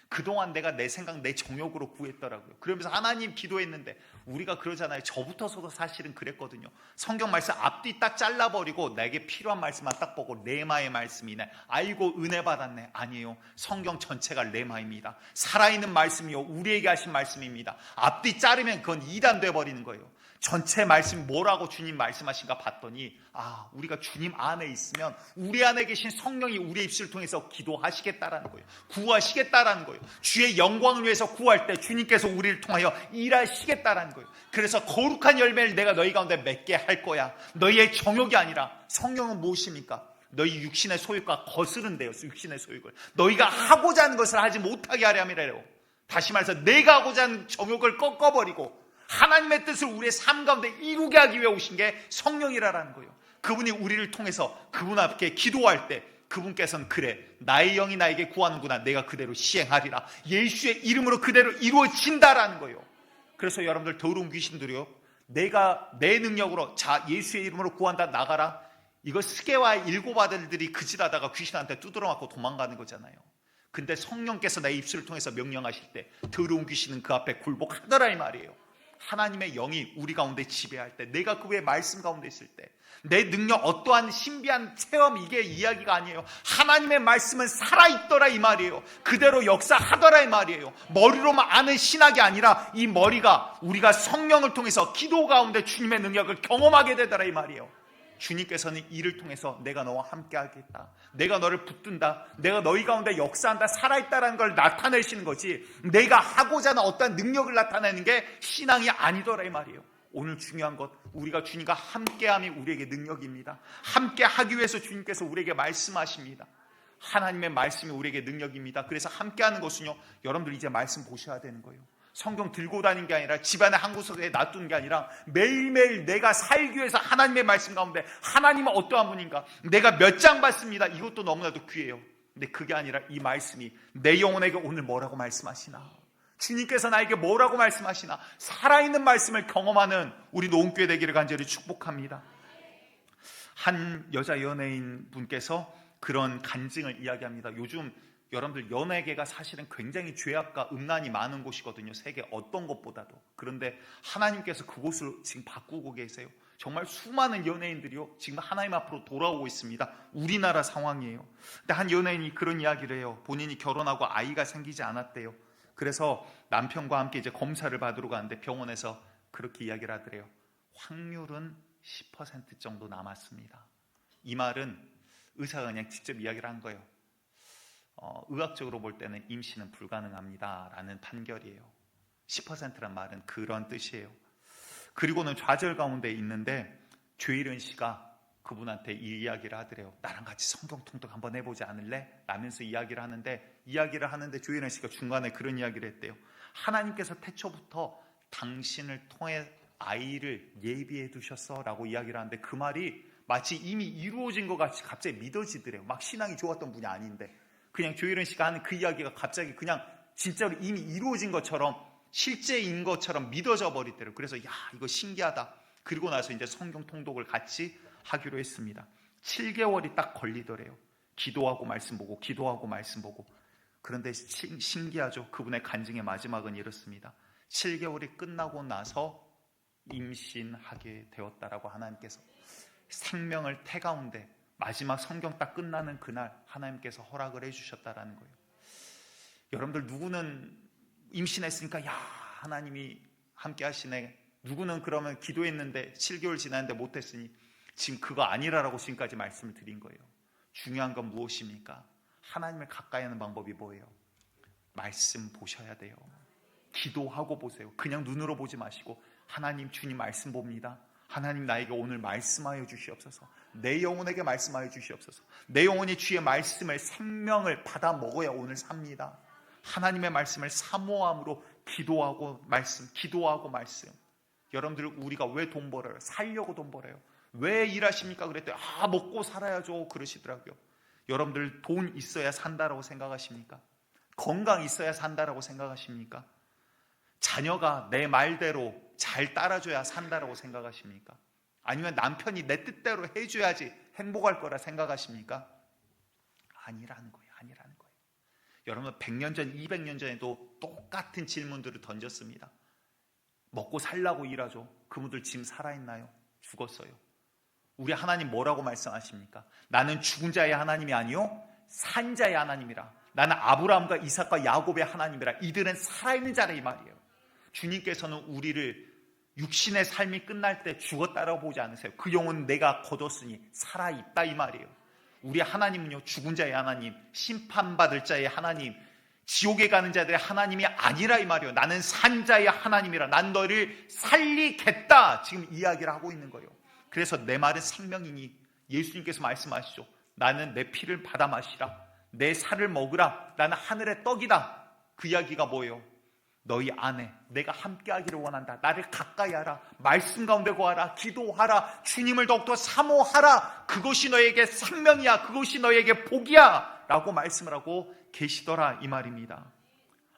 그동안 내가 내 생각, 내 정욕으로 구했더라고요. 그러면서 하나님 기도했는데, 우리가 그러잖아요. 저부터서도 사실은 그랬거든요. 성경 말씀 앞뒤 딱 잘라버리고 내게 필요한 말씀만 딱 보고 레마의 말씀이네, 아이고 은혜 받았네. 아니에요. 성경 전체가 레마입니다. 살아있는 말씀이요, 우리에게 하신 말씀입니다. 앞뒤 자르면 그건 이단 돼버리는 거예요. 전체 말씀 뭐라고 주님 말씀하신가 봤더니, 우리가 주님 안에 있으면 우리 안에 계신 성령이 우리의 입술을 통해서 기도하시겠다라는 거예요. 구하시겠다라는 거예요. 주의 영광을 위해서 구할 때 주님께서 우리를 통하여 일하시겠다라는 거예요. 그래서 거룩한 열매를 내가 너희 가운데 맺게 할 거야. 너희의 정욕이 아니라. 성령은 무엇입니까? 너희 육신의 소욕과 거스른대요. 육신의 소욕을 너희가 하고자 하는 것을 하지 못하게 하려 함이래요. 다시 말해서 내가 하고자 하는 정욕을 꺾어버리고 하나님의 뜻을 우리의 삶 가운데 이루게 하기 위해 오신 게 성령이라는 거예요. 그분이 우리를 통해서 그분 앞에 기도할 때 그분께서는, 그래, 나의 영이 나에게 구하는구나, 내가 그대로 시행하리라. 예수의 이름으로 그대로 이루어진다라는 거예요. 그래서 여러분들, 더러운 귀신들이요, 내가 내 능력으로 예수의 이름으로 구한다, 나가라. 이거 스게와 일곱 아들들이 그짓하다가 귀신한테 두드러 맞고 도망가는 거잖아요. 근데 성령께서 내 입술을 통해서 명령하실 때 더러운 귀신은 그 앞에 굴복하더라 이 말이에요. 하나님의 영이 우리 가운데 지배할 때, 내가 그의 말씀 가운데 있을 때, 내 능력, 어떠한 신비한 체험, 이게 이야기가 아니에요. 하나님의 말씀은 살아있더라 이 말이에요. 그대로 역사하더라 이 말이에요. 머리로만 아는 신학이 아니라 이 머리가 우리가 성령을 통해서 기도 가운데 주님의 능력을 경험하게 되더라 이 말이에요. 주님께서는 이를 통해서 내가 너와 함께 하겠다, 내가 너를 붙든다, 내가 너희 가운데 역사한다, 살아있다라는 걸 나타내시는 거지, 내가 하고자 하는 어떤 능력을 나타내는 게 신앙이 아니더라 이 말이에요. 오늘 중요한 것, 우리가 주님과 함께함이 우리에게 능력입니다. 함께하기 위해서 주님께서 우리에게 말씀하십니다. 하나님의 말씀이 우리에게 능력입니다. 그래서 함께하는 것은요, 여러분들 이제 말씀 보셔야 되는 거예요. 성경 들고 다닌 게 아니라 집안에 한 구석에 놔둔 게 아니라 매일매일 내가 살기 위해서 하나님의 말씀 가운데 하나님은 어떠한 분인가, 내가 몇 장 받습니다, 이것도 너무나도 귀해요. 근데 그게 아니라 이 말씀이 내 영혼에게 오늘 뭐라고 말씀하시나, 주님께서 나에게 뭐라고 말씀하시나, 살아있는 말씀을 경험하는 우리 노은교회 되기를 간절히 축복합니다. 한 여자 연예인 분께서 그런 간증을 이야기합니다. 요즘 여러분들 연예계가 사실은 굉장히 죄악과 음란이 많은 곳이거든요. 세계 어떤 곳보다도. 그런데 하나님께서 그곳을 지금 바꾸고 계세요. 정말 수많은 연예인들이요, 지금 하나님 앞으로 돌아오고 있습니다. 우리나라 상황이에요. 근데 한 연예인이 그런 이야기를 해요. 본인이 결혼하고 아이가 생기지 않았대요. 그래서 남편과 함께 이제 검사를 받으러 가는데 병원에서 그렇게 이야기를 하더래요. 확률은 10% 정도 남았습니다. 이 말은 의사가 그냥 직접 이야기를 한 거예요. 의학적으로 볼 때는 임신은 불가능합니다 라는 판결이에요. 10%란 말은 그런 뜻이에요. 그리고는 좌절 가운데 있는데 조혜련 씨가 그분한테 이 이야기를 하더래요. 나랑 같이 성경 통독 한번 해보지 않을래? 라면서 이야기를 하는데 조혜련 씨가 중간에 그런 이야기를 했대요. 하나님께서 태초부터 당신을 통해 아이를 예비해 두셨어 라고 이야기를 하는데, 그 말이 마치 이미 이루어진 것 같이 갑자기 믿어지더래요. 막 신앙이 좋았던 분이 아닌데 그냥 조혜련 씨가 하는 그 이야기가 갑자기 그냥 진짜로 이미 이루어진 것처럼, 실제인 것처럼 믿어져 버리더래요. 그래서 야, 이거 신기하다. 그리고 나서 이제 성경 통독을 같이 하기로 했습니다. 7개월이 딱 걸리더래요. 기도하고 말씀 보고, 기도하고 말씀 보고. 그런데 신기하죠. 그분의 간증의 마지막은 이렇습니다. 7개월이 끝나고 나서 임신하게 되었다라고 하나님께서 생명을 태 가운데 마지막 성경 딱 끝나는 그날 하나님께서 허락을 해주셨다라는 거예요. 여러분들 누구는 임신했으니까 야, 하나님이 함께 하시네. 누구는 그러면 기도했는데 7개월 지났는데 못했으니 지금 그거 아니라라고 지금까지 말씀을 드린 거예요. 중요한 건 무엇입니까? 하나님을 가까이 하는 방법이 뭐예요? 말씀 보셔야 돼요. 기도하고 보세요. 그냥 눈으로 보지 마시고, 하나님, 주님 말씀 봅니다. 하나님, 나에게 오늘 말씀하여 주시옵소서. 내 영혼에게 말씀하여 주시옵소서. 내 영혼이 주의 말씀을, 생명을 받아 먹어야 오늘 삽니다. 하나님의 말씀을 사모함으로 기도하고 말씀, 기도하고 말씀. 여러분들, 우리가 왜 돈 벌어요? 살려고 돈 벌어요. 왜 일하십니까? 그랬더니 먹고 살아야죠 그러시더라고요. 여러분들, 돈 있어야 산다라고 생각하십니까? 건강 있어야 산다라고 생각하십니까? 자녀가 내 말대로 잘 따라줘야 산다라고 생각하십니까? 아니면 남편이 내 뜻대로 해줘야지 행복할 거라 생각하십니까? 아니라는 거예요. 아니라는 거예요. 여러분, 100년 전, 200년 전에도 똑같은 질문들을 던졌습니다. 먹고 살라고 일하죠. 그분들 지금 살아있나요? 죽었어요. 우리 하나님 뭐라고 말씀하십니까? 나는 죽은 자의 하나님이 아니요 산 자의 하나님이라. 나는 아브라함과 이삭과 야곱의 하나님이라. 이들은 살아있는 자라, 이 말이에요. 주님께서는 우리를 육신의 삶이 끝날 때 죽었다라고 보지 않으세요. 그 영혼은 내가 거뒀으니 살아있다, 이 말이에요. 우리 하나님은요, 죽은 자의 하나님, 심판받을 자의 하나님, 지옥에 가는 자들의 하나님이 아니라, 이 말이에요. 나는 산 자의 하나님이라. 난 너를 살리겠다, 지금 이야기를 하고 있는 거예요. 그래서 내 말은 생명이니, 예수님께서 말씀하시죠. 나는 내 피를 받아 마시라. 내 살을 먹으라. 나는 하늘의 떡이다. 그 이야기가 뭐예요? 너희 안에 내가 함께하기를 원한다. 나를 가까이 하라. 말씀 가운데 거하라. 기도하라. 주님을 더욱더 사모하라. 그것이 너에게 생명이야. 그것이 너에게 복이야. 라고 말씀을 하고 계시더라, 이 말입니다.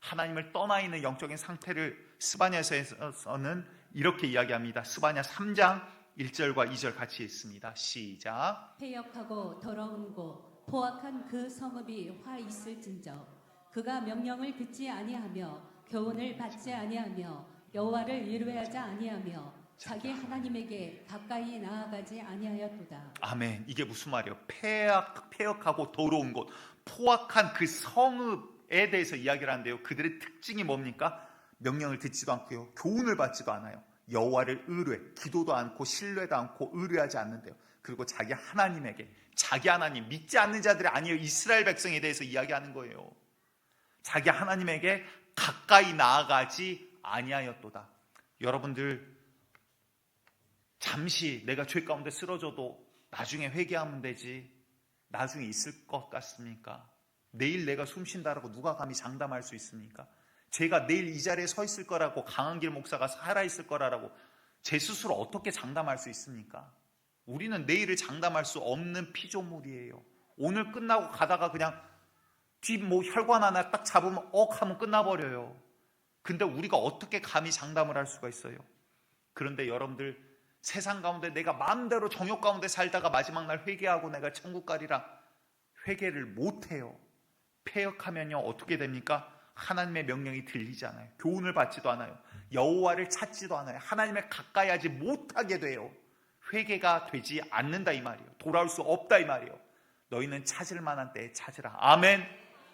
하나님을 떠나 있는 영적인 상태를 스바냐서에서는 이렇게 이야기합니다. 스바냐 3장 1절과 2절 같이 읽습니다. 시작. 패역하고 더러운 곳 포악한 그 성읍이 화 있을진저 그가 명령을 듣지 아니하며 교훈을 받지 아니하며 여호와를 예배하지 아니하며 자기 하나님에게 가까이 나아가지 아니하였도다. 아멘. 이게 무슨 말이에요? 패역하고 더러운 곳, 포악한 그 성읍에 대해서 이야기를 하는데요. 그들의 특징이 뭡니까? 명령을 듣지도 않고요, 교훈을 받지도 않아요. 여호와를 의뢰, 기도도 않고 신뢰도 않고 의뢰하지 않는데요. 그리고 자기 하나님에게, 자기 하나님, 믿지 않는 자들이 아니에요. 이스라엘 백성에 대해서 이야기하는 거예요. 자기 하나님에게 가까이 나아가지 아니하였도다. 여러분들, 잠시 내가 죄 가운데 쓰러져도 나중에 회개하면 되지, 나중에 있을 것 같습니까? 내일 내가 숨 쉰다라고 누가 감히 장담할 수 있습니까? 제가 내일 이 자리에 서 있을 거라고, 강한길 목사가 살아있을 거라고 제 스스로 어떻게 장담할 수 있습니까? 우리는 내일을 장담할 수 없는 피조물이에요. 오늘 끝나고 가다가 그냥 뒤 혈관 하나 딱 잡으면 하면 끝나버려요. 근데 우리가 어떻게 감히 장담을 할 수가 있어요? 그런데 여러분들, 세상 가운데 내가 마음대로 정욕 가운데 살다가 마지막 날 회개하고 내가 천국 가리라, 회개를 못해요. 패역하면요 어떻게 됩니까? 하나님의 명령이 들리지 않아요. 교훈을 받지도 않아요. 여호와를 찾지도 않아요. 하나님을 가까이 하지 못하게 돼요. 회개가 되지 않는다 이 말이에요. 돌아올 수 없다 이 말이에요. 너희는 찾을 만한 때에 찾으라. 아멘.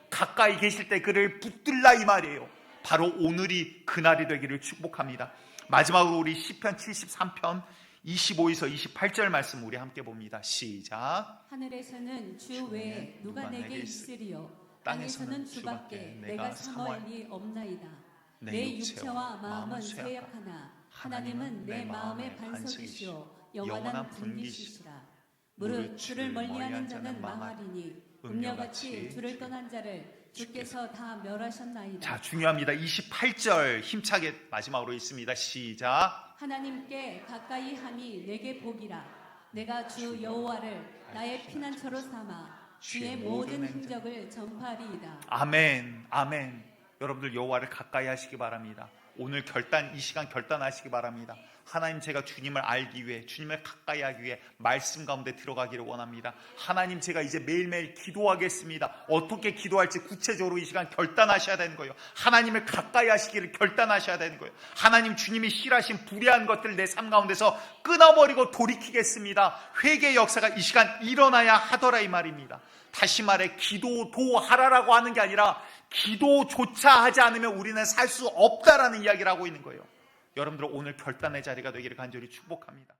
가까이 계실 때 그를 붙들라 이 말이에요. 바로 오늘이 그날이 되기를 축복합니다. 마지막으로 우리 시편 73편 25에서 28절 말씀 우리 함께 봅니다. 시작. 하늘에서는 주 외에 누가 내게 있으리요? 땅에서는 주밖에 내가 사모할 리 없나이다. 내 육체와 마음은 쇠약하나 하나님은 내 마음의 반석이시오 영원한 분기시시라. 무릇 주를 멀리하는 자는 망하리니 음녀같이 주를 떠난 자를 주께서 다 멸하셨나이다. 자, 중요합니다. 28절 힘차게 마지막으로 있습니다. 시작. 하나님께 가까이 함이 내게 복이라. 내가 주 여호와를 나의 피난처로 삼아 주의 모든 행적을 전파하리이다. 아멘. 아멘. 여러분들 여호와를 가까이 하시기 바랍니다. 오늘 이 시간 결단하시기 바랍니다. 하나님, 제가 주님을 알기 위해, 주님을 가까이 하기 위해 말씀 가운데 들어가기를 원합니다. 하나님, 제가 이제 매일매일 기도하겠습니다. 어떻게 기도할지 구체적으로 이 시간 결단하셔야 되는 거예요. 하나님을 가까이 하시기를 결단하셔야 되는 거예요. 하나님, 주님이 싫어하신 불의한 것들을 내 삶 가운데서 끊어버리고 돌이키겠습니다. 회개의 역사가 이 시간 일어나야 하더라 이 말입니다. 다시 말해, 기도도 하라라고 하는 게 아니라 기도조차 하지 않으면 우리는 살 수 없다라는 이야기를 하고 있는 거예요. 여러분들, 오늘 결단의 자리가 되기를 간절히 축복합니다.